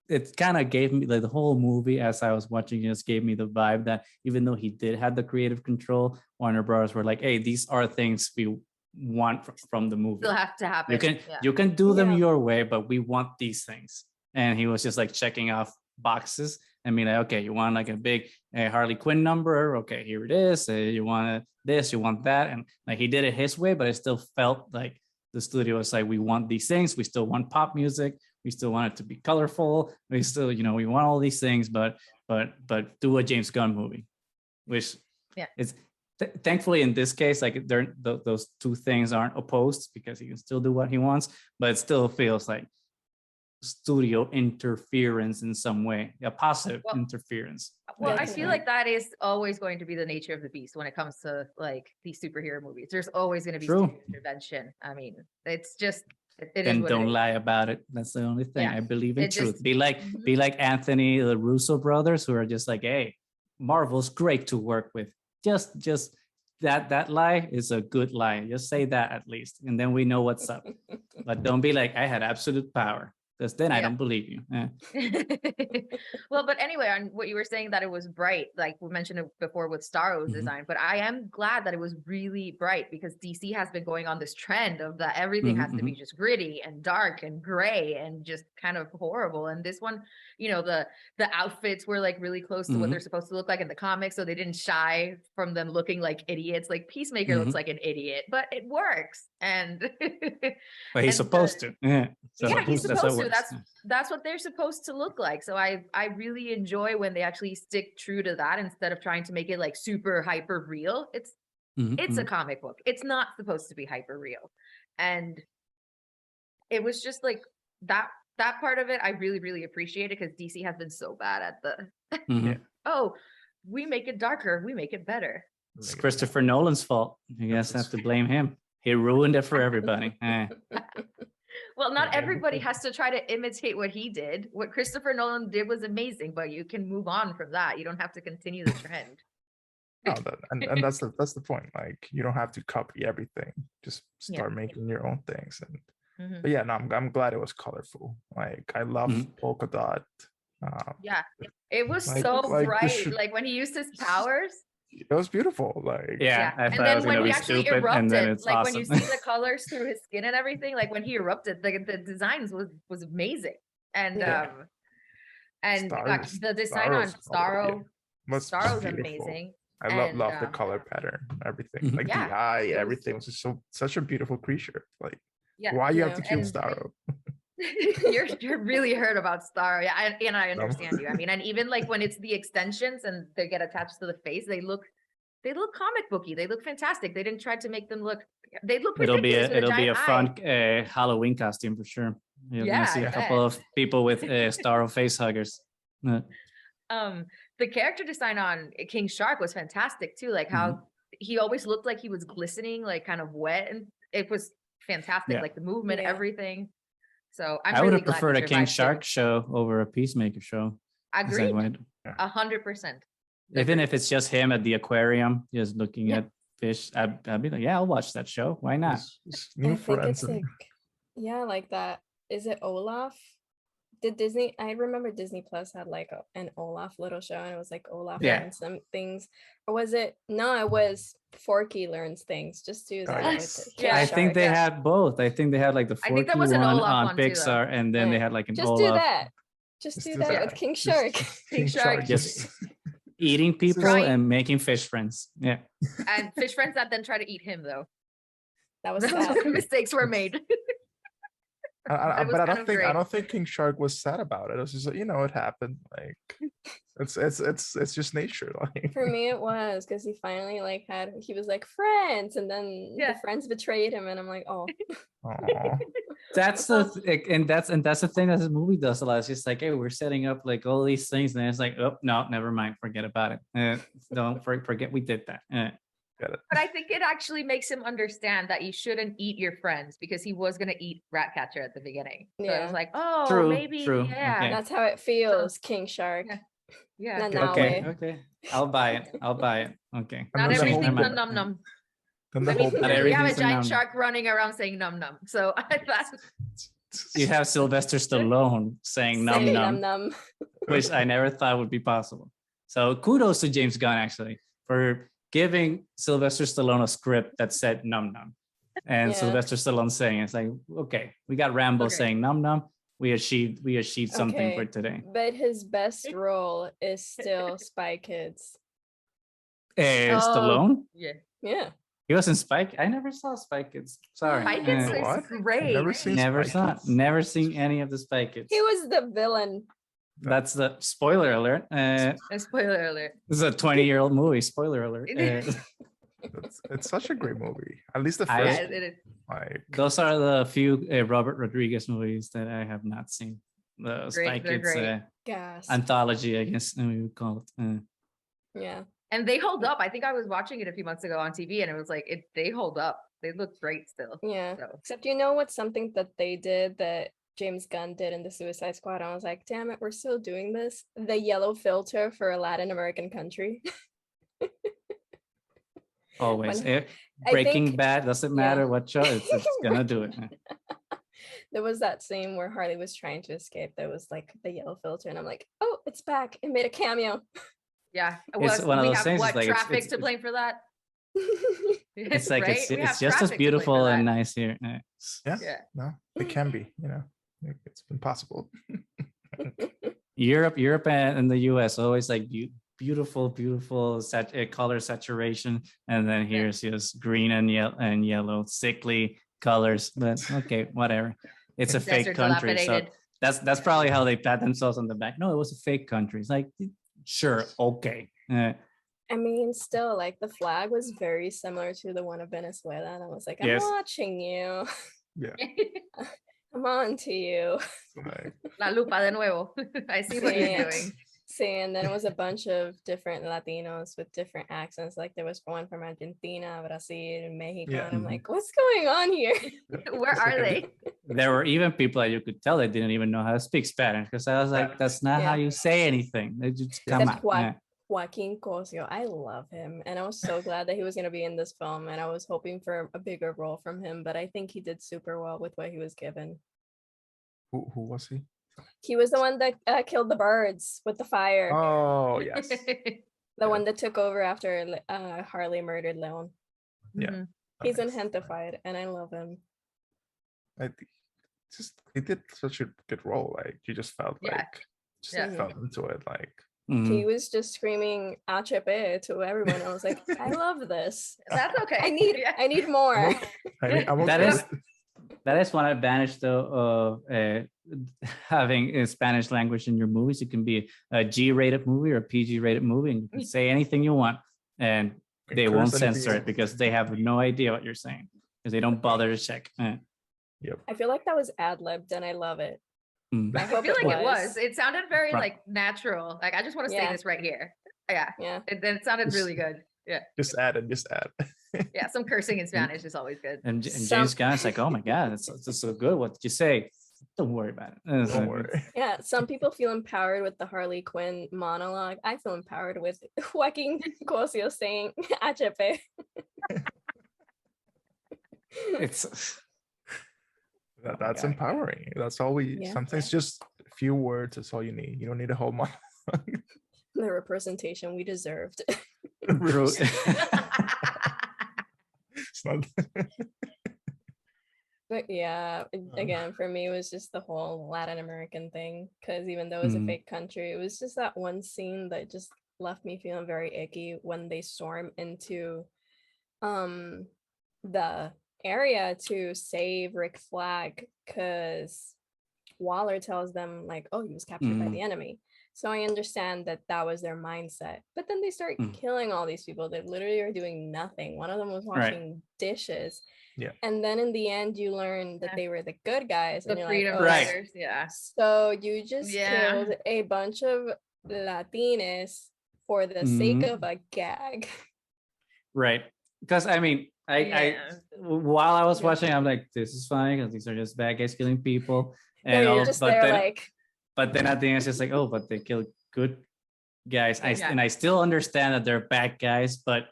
it kind of gave me like the whole movie as I was watching it just gave me the vibe that even though he did have the creative control, Warner Brothers were like, hey, these are things we want from the movie. Still have to happen. You can do them your way, but we want these things. And he was just like checking off boxes and being like, okay, you want like a big Harley Quinn number? Okay, here it is. You want this, you want that, and like he did it his way, but it still felt like the studio was like, we want these things. We still want pop music. We still want it to be colorful. We still, we want all these things, but do a James Gunn movie, which is. Thankfully, in this case, like those two things aren't opposed because he can still do what he wants, but it still feels like studio interference in some way, a positive interference. Well, I feel like that is always going to be the nature of the beast when it comes to like these superhero movies. There's always going to be studio intervention. I mean, it's just and don't lie about it. That's the only thing. I believe in truth. Be like Anthony, the Russo brothers, who are just like, hey, Marvel's great to work with. Just that lie is a good lie. Just say that at least, and then we know what's up. But don't be like, I had absolute power, because then I don't believe you. Well, but anyway, on what you were saying that it was bright, like we mentioned it before with Starro's design, but I am glad that it was really bright because DC has been going on this trend of that everything has to be just gritty and dark and gray and just kind of horrible. And this one, the outfits were like really close to what they're supposed to look like in the comics, so they didn't shy from them looking like idiots. Like Peacemaker looks like an idiot, but it works. And but he's supposed to. He's supposed to. That's what they're supposed to look like. So I really enjoy when they actually stick true to that instead of trying to make it like super hyper real. It's a comic book. It's not supposed to be hyper real. And it was just like that part of it I really, really appreciate it because DC has been so bad at the we make it darker, we make it better. It's Christopher Nolan's fault. You guys have to blame him. He ruined it for everybody. Well, not everybody has to try to imitate what he did. What Christopher Nolan did was amazing, but you can move on from that. You don't have to continue the trend. And that's the point. Like, you don't have to copy everything. Just start making your own things. And but I'm glad it was colorful. Like, I love polka dot. It was so bright. Like when he used his powers. It was beautiful. Like and then when he actually erupted, like when you see the colors through his skin and everything, like when he erupted, the designs was amazing. And the design on Starro's amazing. I love the color pattern, everything. Like the eye, everything was just such a beautiful creature. Like why you have to kill Starro? You're really hurt about Starro. And I understand you. I mean, and even like when it's the extensions and they get attached to the face, they look comic booky. They look fantastic. They didn't try to make them look. They look. It'll be a fun Halloween costume for sure. You're gonna see a couple of people with Starro face huggers. The character design on King Shark was fantastic too. Like how he always looked like he was glistening, like kind of wet, and it was fantastic. Like the movement, everything. So I would have preferred a King Shark show over a Peacemaker show. Agreed. 100%. Even if it's just him at the aquarium, just looking at fish, I'd be like, I'll watch that show. Why not? I think it's like that. Is it Olaf? Did Disney? I remember Disney Plus had like an Olaf little show, and it was like Olaf learns some things. Or was it? No, it was Forky learns things. Just do that. I think they had both. I think they had like the Forky one on Pixar, and then they had like an Olaf. Do that. Just do that with King Shark. King Shark. Just eating people and making fish friends. Yeah. And fish friends that then try to eat him though. That was sad. Mistakes were made. But I don't think King Shark was sad about it. It was just like, it happened. Like it's just nature. Like For me, it was because he finally he was like friends, and then the friends betrayed him, and I'm like, oh. That's that's the thing that this movie does a lot. It's just like, hey, we're setting up like all these things, and then it's like, oh no, never mind, forget about it. Don't forget we did that. But I think it actually makes him understand that you shouldn't eat your friends, because he was gonna eat Ratcatcher at the beginning. So I was like, oh, true, maybe, true. yeah. Okay. That's how it feels, King Shark. Yeah. Okay. I'll buy it. Okay. Not everything's a num num. We have a giant shark running around saying num num. So I thought you have Sylvester Stallone saying num num, which I never thought would be possible. So kudos to James Gunn actually for giving Sylvester Stallone a script that said num num, and Sylvester Stallone saying it's like, okay, we got Rambo saying num num. We achieved something for today. But his best role is still Spy Kids. Stallone? Yeah. He was in Spy. I never saw Spy Kids. Sorry. Spy Kids is great. Never seen any of the Spy Kids. He was the villain. That's the spoiler alert. A spoiler alert. This is a 20-year-old movie. Spoiler alert. It's such a great movie. At least the first. Those are the few Robert Rodriguez movies that I have not seen. The Spy Kids anthology, I guess we would call it. Yeah. And they hold up. I think I was watching it a few months ago on TV, and it was like they hold up. They look great still. Yeah. So. Except what's something that they did that James Gunn did in the Suicide Squad? I was like, damn it, we're still doing this. The yellow filter for a Latin American country. Always. Breaking Bad doesn't matter what show it's gonna do it. There was that scene where Harley was trying to escape. There was like the yellow filter, and I'm like, oh, it's back. It made a cameo. Yeah, it's one of those things. What like traffic to blame for that? It's like it's just as beautiful and nice here. Yeah. No, it can be. It's been possible. Europe and the US always like beautiful color saturation, and then here's just green and yellow sickly colors. But okay, whatever. It's a fake country, so that's probably how they pat themselves on the back. No, it was a fake country. It's like, sure, okay. I mean, still, like the flag was very similar to the one of Venezuela, and I was like, I'm watching you. Yeah. I'm on to you. La lupa de nuevo. I see what you're doing. See, and then it was a bunch of different Latinos with different accents. Like there was one from Argentina, Brazil, Mexico. Yeah. And I'm like, what's going on here? Where are they? There were even people that you could tell they didn't even know how to speak Spanish, because I was like, that's not how you say anything. They just come out. Joaquin Cosio, I love him, and I was so glad that he was going to be in this film, and I was hoping for a bigger role from him, but I think he did super well with what he was given. Who was he? He was the one that killed the birds with the fire. Oh, yes. The one that took over after Harley murdered Leon. Yeah. Mm-hmm. He's in Gentified, and I love him. He did such a good role. Like, you just felt felt into it. Like, he was just screaming "HP" to everyone. I was like, I love this. That's okay. I need more. That is one advantage, though, of having a Spanish language in your movies. It can be a G-rated movie or a PG-rated movie, and you can say anything you want, and they won't censor it because they have no idea what you're saying, because they don't bother to check. Yep. I feel like that was ad-libbed, and I love it. I feel like it was. It sounded very like natural. Like, I just want to say this right here. Yeah. It sounded really good. Yeah. Just add. Yeah, some cursing in Spanish is always good. And James Gunn's like, oh my God, it's so good. What did you say? Don't worry about it. Don't worry. Yeah, some people feel empowered with the Harley Quinn monologue. I feel empowered with Joaquin Cosio saying "HP." That's empowering. That's all we. Sometimes just a few words. That's all you need. You don't need a whole monologue. The representation we deserved. But yeah, again, for me, it was just the whole Latin American thing, because even though it was a fake country, it was just that one scene that just left me feeling very icky when they storm into the area to save Rick Flag because Waller tells them like, oh, he was captured by the enemy. So I understand that that was their mindset. But then they start killing all these people that literally are doing nothing. One of them was washing dishes. Yeah. And then in the end, you learn that they were the good guys. The and you're freedom like, fighters, yeah. So you just killed a bunch of Latinas for the sake of a gag. Right. Because I mean, I while I was watching, I'm like, this is fine because these are just bad guys killing people. And you're just there like. But then at the end, it's just like, oh, but they killed good guys. And I still understand that they're bad guys, but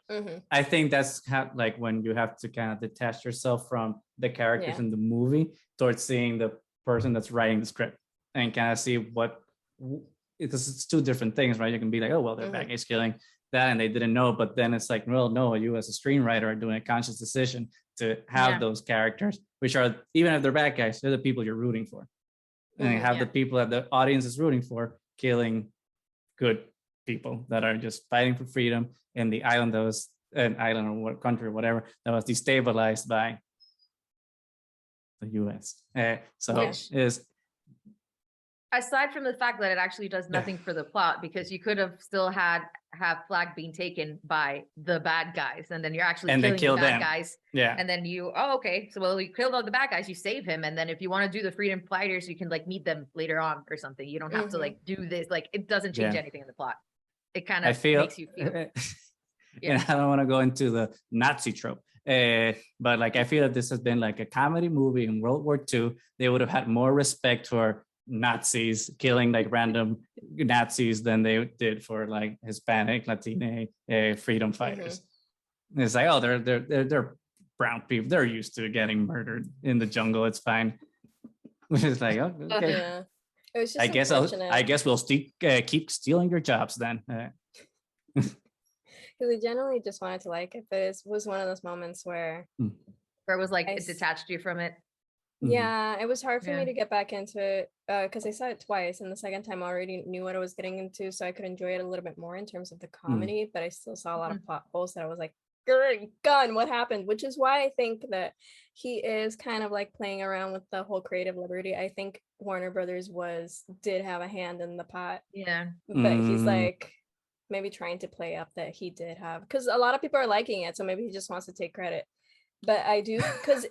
I think that's how, like, when you have to kind of detach yourself from the characters in the movie towards seeing the person that's writing the script and kind of see what, because it's two different things, right? You can be like, oh, well, they're bad guys killing that and they didn't know, but then it's like, well, no, you as a screenwriter are doing a conscious decision to have those characters, which are, even if they're bad guys, they're the people you're rooting for. And you have the people that the audience is rooting for killing good people that are just fighting for freedom in the island that was an island or what country or whatever that was destabilized by the US. Is aside from the fact that it actually does nothing for the plot, because you could have still have Flag being taken by the bad guys, and then you're actually killing the bad guys. Yeah. And then you, okay, so well, you killed all the bad guys, you save him, and then if you want to do the freedom fighters, you can like meet them later on or something. You don't have to like do this. Like, it doesn't change anything in the plot. It kind of makes you feel. And I don't want to go into the Nazi trope. But like, I feel that this has been like a comedy movie in World War II. They would have had more respect for Nazis killing like random Nazis than they did for like Hispanic, Latino freedom fighters. It's like, oh, they're brown people. They're used to getting murdered in the jungle. It's fine. It's like, oh, okay. Yeah. It was just I guess we'll keep stealing your jobs then. Because I generally just wanted to like it, but it was one of those moments where it was like it detached you from it. Yeah, it was hard for me to get back into it because I saw it twice, and the second time I already knew what I was getting into, so I could enjoy it a little bit more in terms of the comedy, but I still saw a lot of plot holes that I was like, Gunn, what happened? Which is why I think that he is kind of like playing around with the whole creative liberty. I think Warner Brothers did have a hand in the pot. Yeah. But he's like maybe trying to play up that he did have, because a lot of people are liking it, so maybe he just wants to take credit. But I do, because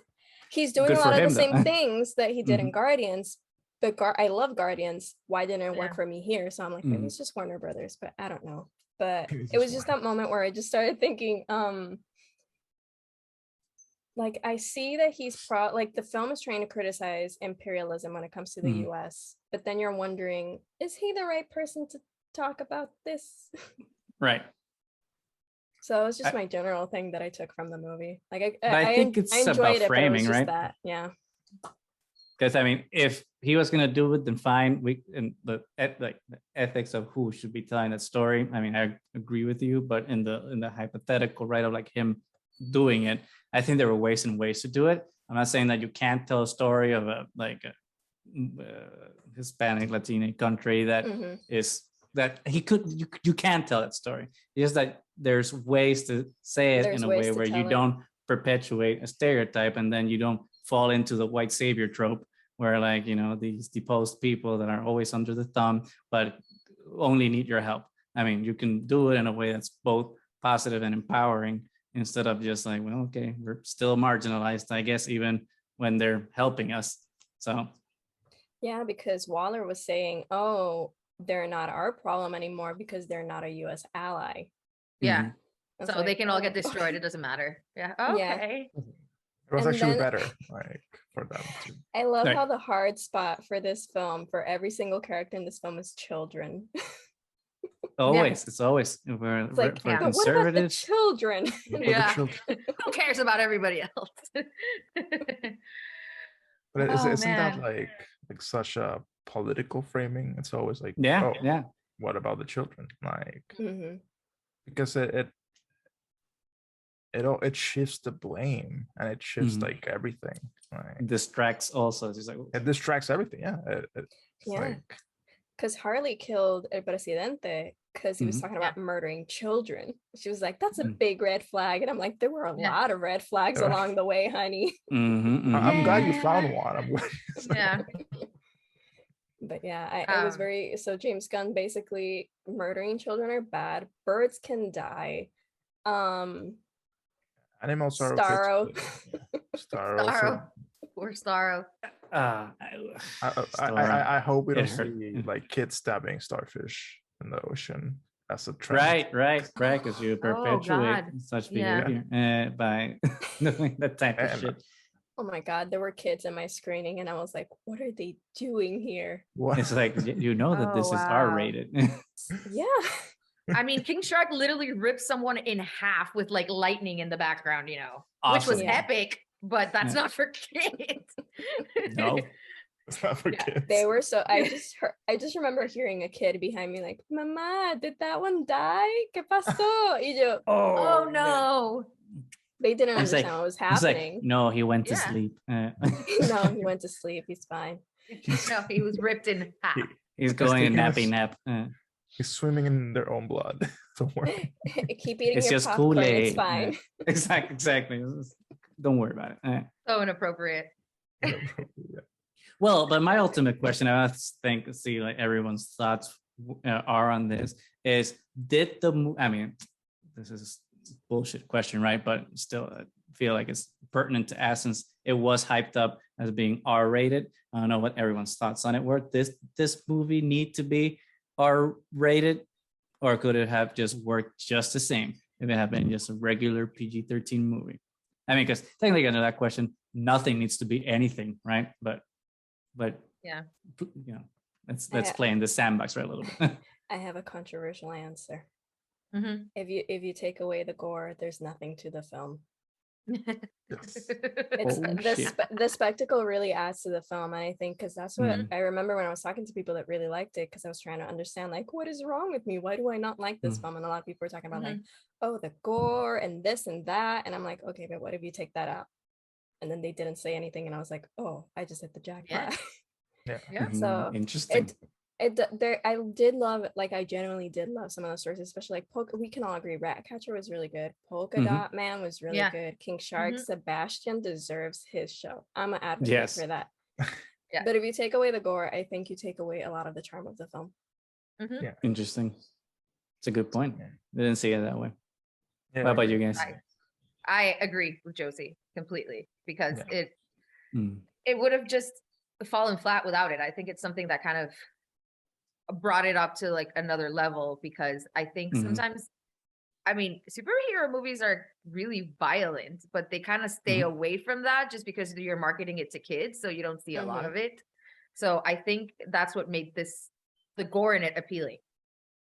he's doing a lot of the same things that he did in Guardians, but I love Guardians. Why didn't it work for me here? So I'm like, maybe it's just Warner Brothers, but I don't know. But it was just that moment where I just started thinking, like, I see that he's like the film is trying to criticize imperialism when it comes to the US, but then you're wondering, is he the right person to talk about this? Right. So it was just my general thing that I took from the movie. Like I think it's about framing, right? That, yeah. Because I mean, if he was gonna do it, then fine. The ethics of who should be telling that story. I mean, I agree with you, but in the hypothetical, right, of like him doing it, I think there were ways and ways to do it. I'm not saying that you can't tell a story of a Hispanic Latino country that is that he could. You can tell that story. It's just that there's ways to say it in a way where you don't perpetuate a stereotype, and then you don't fall into the white savior trope where, like, you know, these deposed people that are always under the thumb but only need your help. I mean, you can do it in a way that's both positive and empowering, instead of just like, well, okay, we're still marginalized, I guess, even when they're helping us. So yeah, because Waller was saying, oh, they're not our problem anymore because they're not a US ally. Yeah. So like, they can all get destroyed. It doesn't matter. Yeah. Okay. Yeah. It was actually better, like, for them too. I love how the hard spot for this film, for every single character in this film, is children. Always, it's always we're like, conservative. But what about the children? Who cares about everybody else? But isn't that like such a political framing? It's always like, what about the children? Like, because it shifts the blame, and it shifts like everything. Like, distracts also. It's like, it distracts everything. Yeah. Because Harley killed El Presidente, because he was talking about murdering children. She was like, that's a big red flag. And I'm like, there were a lot of red flags along the way, honey. I'm glad you found one. I'm glad. Yeah. But yeah, it was very, so James Gunn basically, murdering children are bad. Birds can die. Animals are Starro. okay. Starro. Poor Starro. I hope we don't see like kids stabbing starfish in the ocean. That's a trend. Right. Because you perpetuate such behavior by doing that type of shit. Oh my God, there were kids in my screening and I was like, what are they doing here? What? It's like, you know that this is R-rated. Yeah. I mean, King Shark literally ripped someone in half with like lightning in the background, you know, awesome. which was epic, but that's not for kids. No. It's not for kids. They were so, I just remember hearing a kid behind me like, Mama, did that one die? ¿Qué pasó? Y yo, oh no. They didn't understand what was happening. Like, no, he went to sleep. No, he went to sleep. He's fine. No, he was ripped in half. He's going a nappy nap. He's swimming in their own blood. Don't worry. Keep eating it's your just popcorn. Kool-Aid. It's fine. Exactly. Don't worry about it. So inappropriate. Well, but my ultimate question, I see like everyone's thoughts are on this, is did the, I mean, this is a bullshit question, right? But still I feel like it's pertinent to ask since it was hyped up as being R-rated. I don't know what everyone's thoughts on it were. This movie need to be R-rated, or could it have just worked just the same if it had been just a regular PG-13 movie? I mean, because technically under that question, nothing needs to be anything, right? But yeah, you know, let's play in the sandbox right a little bit. I have a controversial answer. If you take away the gore, there's nothing to the film. The spectacle really adds to the film, and I think because that's what I remember when I was talking to people that really liked it, because I was trying to understand like, what is wrong with me? Why do I not like this film? And a lot of people were talking about like, oh, the gore and this and that, and I'm like, okay, but what if you take that out? And then they didn't say anything, and I was like, oh, I just hit the jackpot. Yeah. So interesting. I did love it. Like I genuinely did love some of those stories, especially like we can all agree Ratcatcher was really good. Polka Dot Man was really good. King Shark, Sebastian deserves his show. I'm an advocate for that. But if you take away the gore, I think you take away a lot of the charm of the film. Interesting. It's a good point. I didn't see it that way. What about you guys? I agree with Josie completely, because it would have just fallen flat without it. I think it's something that kind of brought it up to like another level, because I think sometimes, I mean, superhero movies are really violent, but they kind of stay away from that just because you're marketing it to kids, so you don't see a lot of it. So I think that's what made the gore in it appealing,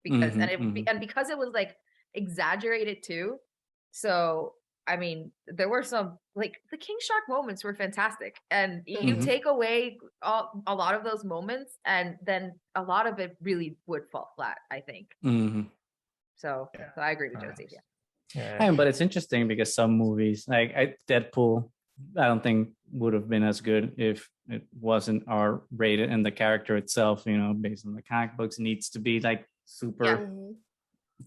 because and because it was like exaggerated too. So I mean, there were some like the King Shark moments were fantastic, and you take away a lot of those moments, and then a lot of it really would fall flat, I think. So I agree with Josie. But it's interesting because some movies like Deadpool, I don't think would have been as good if it wasn't R-rated, and the character itself, you know, based on the comic books, needs to be like super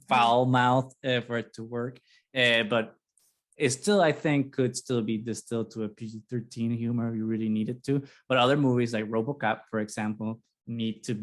foul mouth for it to work. But it still, I think, could still be distilled to a PG-13 humor if you really needed to. But other movies like RoboCop, for example, need to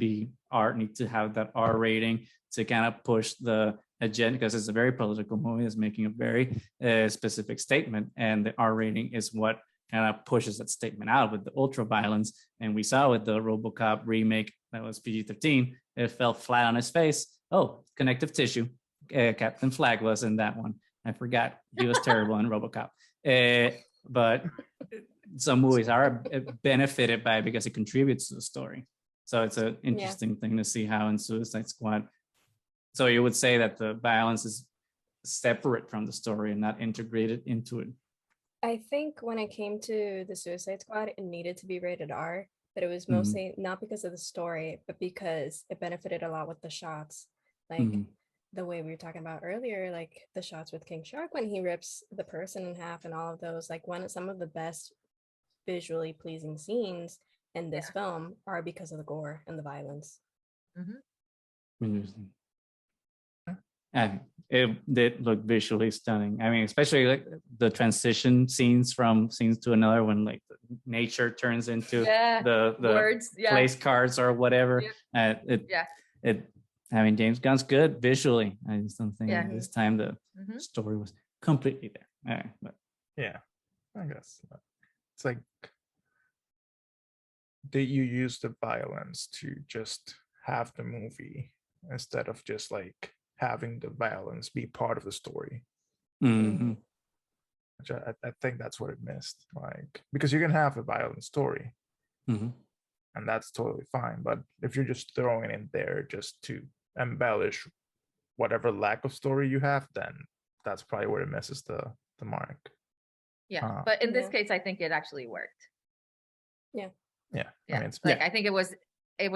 have that R rating to kind of push the agenda, because it's a very political movie. It's making a very specific statement, and the R rating is what kind of pushes that statement out with the ultra violence. And we saw with the RoboCop remake that was PG-13, it fell flat on his face. Oh, connective tissue. Captain Flag was in that one. I forgot he was terrible in RoboCop. But some movies are benefited by it because it contributes to the story. So it's an interesting thing to see how in Suicide Squad. So you would say that the violence is separate from the story and not integrated into it. I think when it came to the Suicide Squad, it needed to be rated R, but it was mostly not because of the story, but because it benefited a lot with the shots. Like the way we were talking about earlier, like the shots with King Shark when he rips the person in half and all of those, like some of the best visually pleasing scenes in this film are because of the gore and the violence. Interesting. And it did look visually stunning. I mean, especially like the transition scenes from scenes to another when like nature turns into the words, place cards or whatever. I mean, James Gunn's good visually. I just don't think this time the story was completely there. But. Yeah, I guess it's like, did you use the violence to just have the movie instead of just like having the violence be part of the story? Which I think that's what it missed. Like, because you can have a violent story, and that's totally fine. But if you're just throwing it in there just to embellish whatever lack of story you have, then that's probably where it misses the mark. Yeah, but in this case, I think it actually worked. Yeah. I mean, I think it was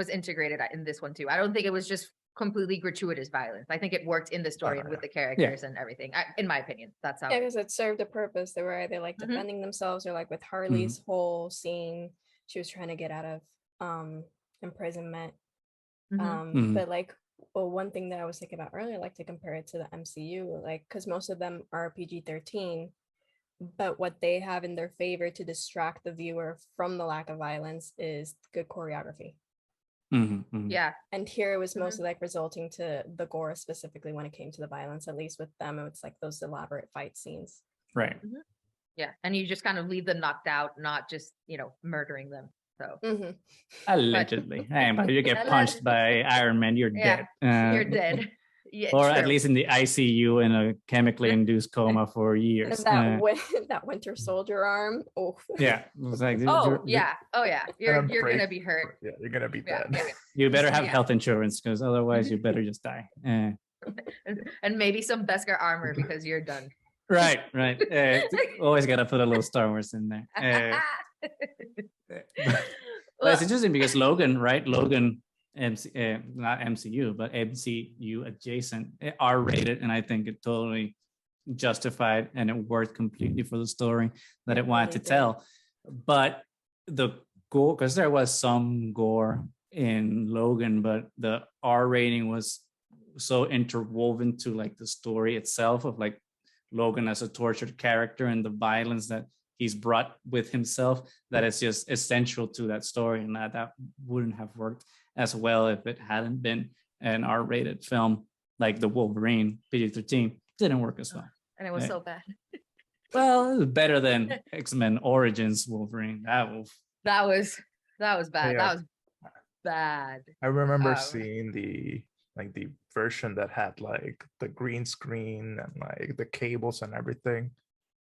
integrated in this one too. I don't think it was just completely gratuitous violence. I think it worked in the story and with the characters and everything. In my opinion, that's how. Yeah, because it served a purpose. They were either like defending themselves or like with Harley's whole scene, she was trying to get out of imprisonment. But like, one thing that I was thinking about earlier, like to compare it to the MCU, like because most of them are PG-13. But what they have in their favor to distract the viewer from the lack of violence is good choreography. Yeah. And here it was mostly like resulting to the gore, specifically when it came to the violence. At least with them, it's like those elaborate fight scenes. Right. Yeah. And you just kind of leave them knocked out, not just, murdering them. So allegedly. But you get punched by Iron Man, you're dead. You're dead. Yeah, or at least in the ICU in a chemically induced coma for years. And that Winter Soldier arm. Oh, yeah. It was like, You're gonna be hurt. Yeah, you're gonna be dead. You better have health insurance because otherwise you better just die. And maybe some Beskar armor because you're done. Right. Always gotta put a little Star Wars in there. But it's interesting because Logan, not MCU, but MCU adjacent, R-rated, and I think it totally justified and it worked completely for the story that it wanted to tell. But the gore, because there was some gore in Logan, but the R rating was so interwoven to like the story itself of like Logan as a tortured character and the violence that he's brought with himself, that it's just essential to that story, and that wouldn't have worked as well if it hadn't been an R-rated film like the Wolverine. PG-13 didn't work as well, and it was so bad. Well, it was better than X-Men Origins Wolverine. That was bad. Yeah. That was bad. I remember seeing the version that had like the green screen and like the cables and everything.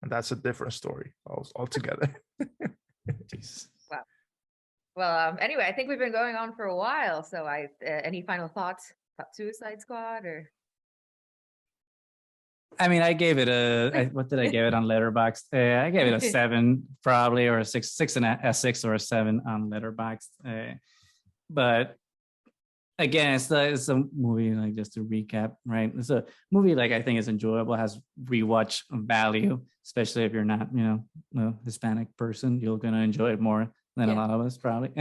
And that's a different story altogether. Jesus. Wow. Well, anyway, I think we've been going on for a while. So any final thoughts about Suicide Squad or? I mean, I gave it what did I give it on Letterboxd? I gave it a 7 probably, or a 6 or a 7 on Letterboxd. But again, it's a movie, like, just to recap, right? It's a movie like I think is enjoyable, has rewatch value, especially if you're not, a Hispanic person. You're gonna enjoy it more than a lot of us probably.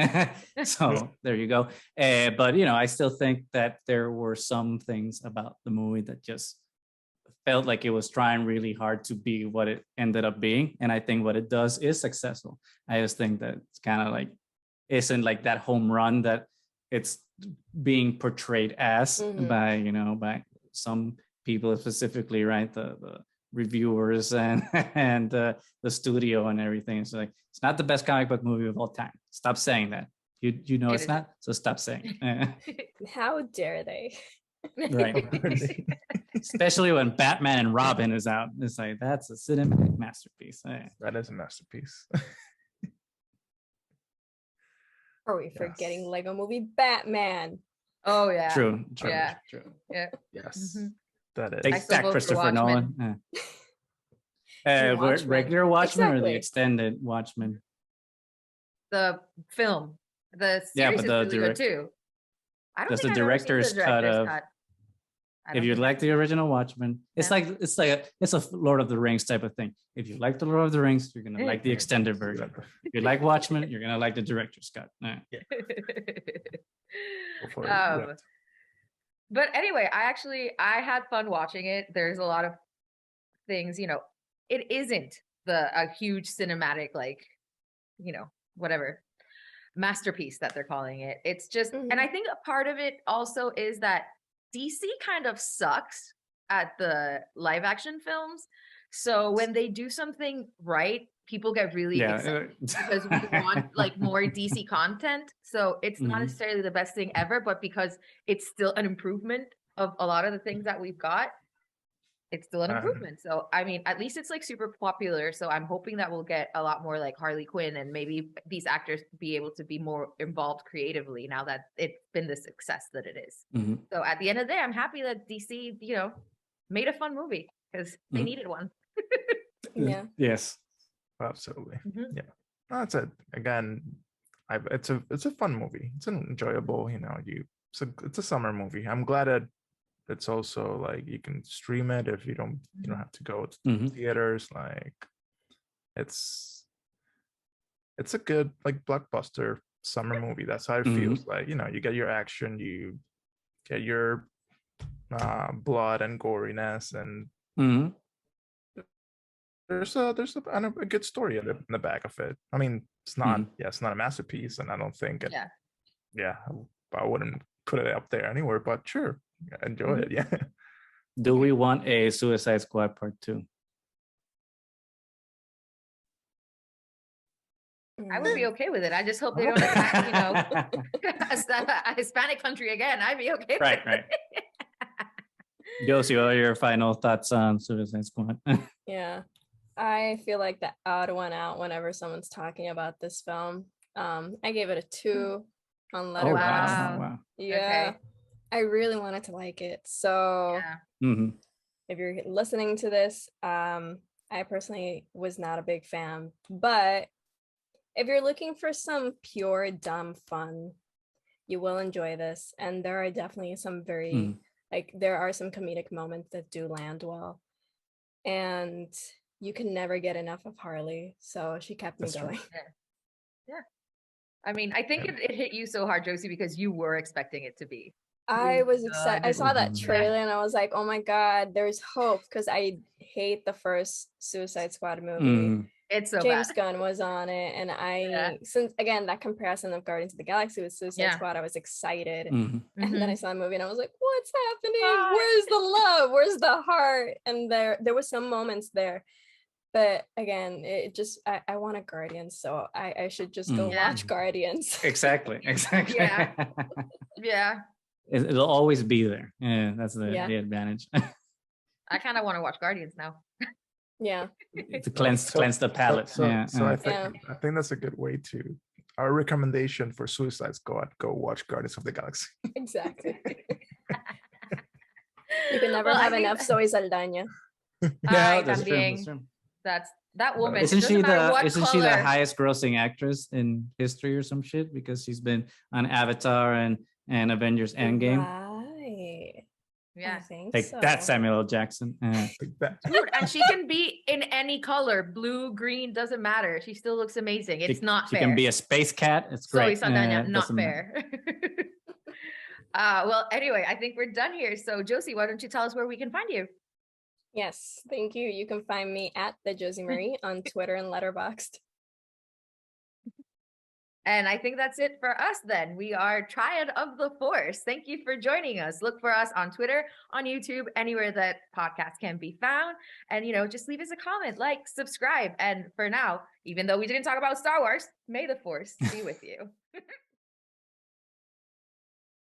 So there you go. But I still think that there were some things about the movie that just felt like it was trying really hard to be what it ended up being, and I think what it does is successful. I just think that it's kind of like isn't like that home run that it's being portrayed as by some people, specifically, right, the reviewers and the studio and everything. It's like, it's not the best comic book movie of all time. Stop saying that. It's not, so stop saying. How dare they? Right. Especially when Batman and Robin is out. It's like, that's a cinematic masterpiece. That is a masterpiece. Are we forgetting Lego Movie Batman? Oh yeah. True. Yeah. Yes. That is. Take that, Christopher Nolan. Regular Watchmen or the extended Watchmen? The film. The series is really good too. I don't just think the director's cut of. If you like the original Watchmen, it's like it's a Lord of the Rings type of thing. If you like the Lord of the Rings, you're gonna like the extended version. If you like Watchmen, you're gonna like the director's cut. But anyway, I had fun watching it. There's a lot of things, it isn't a huge cinematic, like, whatever masterpiece that they're calling it. It's just, and I think a part of it also is that DC kind of sucks at the live action films. So when they do something right, people get really excited because we want like more DC content. So it's not necessarily the best thing ever, but because it's still an improvement of a lot of the things that we've got, it's still an improvement. So I mean, at least it's like super popular. So I'm hoping that we'll get a lot more like Harley Quinn, and maybe these actors be able to be more involved creatively now that it's been the success that it is. So at the end of the day, I'm happy that DC, made a fun movie because they needed one. Yeah. Yes. Absolutely. Yeah. That's it. Again, it's a fun movie. It's an enjoyable, it's a summer movie. I'm glad that it's also like you can stream it if you don't have to go to theaters. Like it's a good like blockbuster summer movie. That's how it feels like. You get your action, you get your blood and goriness, and there's a good story in the back of it. I mean, it's not it's not a masterpiece, and I don't think I wouldn't put it up there anywhere, but sure, enjoy it. Yeah. Do we want a Suicide Squad Part 2? I would be okay with it. I just hope they don't attack, a Hispanic country again. I'd be okay with it. Right. Josie, what are your final thoughts on Suicide Squad? Yeah. I feel like the odd one out whenever someone's talking about this film. I gave it a 2 on Letterboxd. Oh, wow. Yeah. Okay. I really wanted to like it. So if you're listening to this, I personally was not a big fan. But if you're looking for some pure dumb fun, you will enjoy this. And there are definitely some very there are some comedic moments that do land well. And you can never get enough of Harley. So she kept me going. Yeah. I mean, I think it hit you so hard, Josie, because you were expecting it to be. I was excited. I saw that trailer and I was like, oh my God, there's hope, because I hate the first Suicide Squad movie. It's so James bad. Gunn was on it, and since again that comparison of Guardians of the Galaxy with Suicide Squad, I was excited, and then I saw the movie and I was like, what's happening? Where's the love? Where's the heart? And there were some moments there, but again, it just I want a Guardians, so I should just go watch Guardians. Exactly. Yeah. It'll always be there. Yeah, that's the advantage. I kind of want to watch Guardians now. Yeah, to cleanse the palate. So I think that's a good way to. Our recommendation for Suicide Squad: go watch Guardians of the Galaxy. Exactly. You can never have enough Zoe Saldana. Yeah, that's true. That woman. Isn't she the highest grossing actress in history or some shit, because she's been on Avatar and Avengers Endgame? Right. Yeah, I think like so. that Samuel L. Jackson. Dude, and she can be in any color, blue, green, doesn't matter. She still looks amazing. It's not fair. She can be a space cat. It's great. Not fair. Well, anyway, I think we're done here. So, Josie, why don't you tell us where we can find you? Yes, thank you. You can find me at thejosiemarie on Twitter and Letterboxd. And I think that's it for us then. We are Triad of the Force. Thank you for joining us. Look for us on Twitter, on YouTube, anywhere that podcasts can be found. And, just leave us a comment, like, subscribe. And for now, even though we didn't talk about Star Wars, may the Force be with you.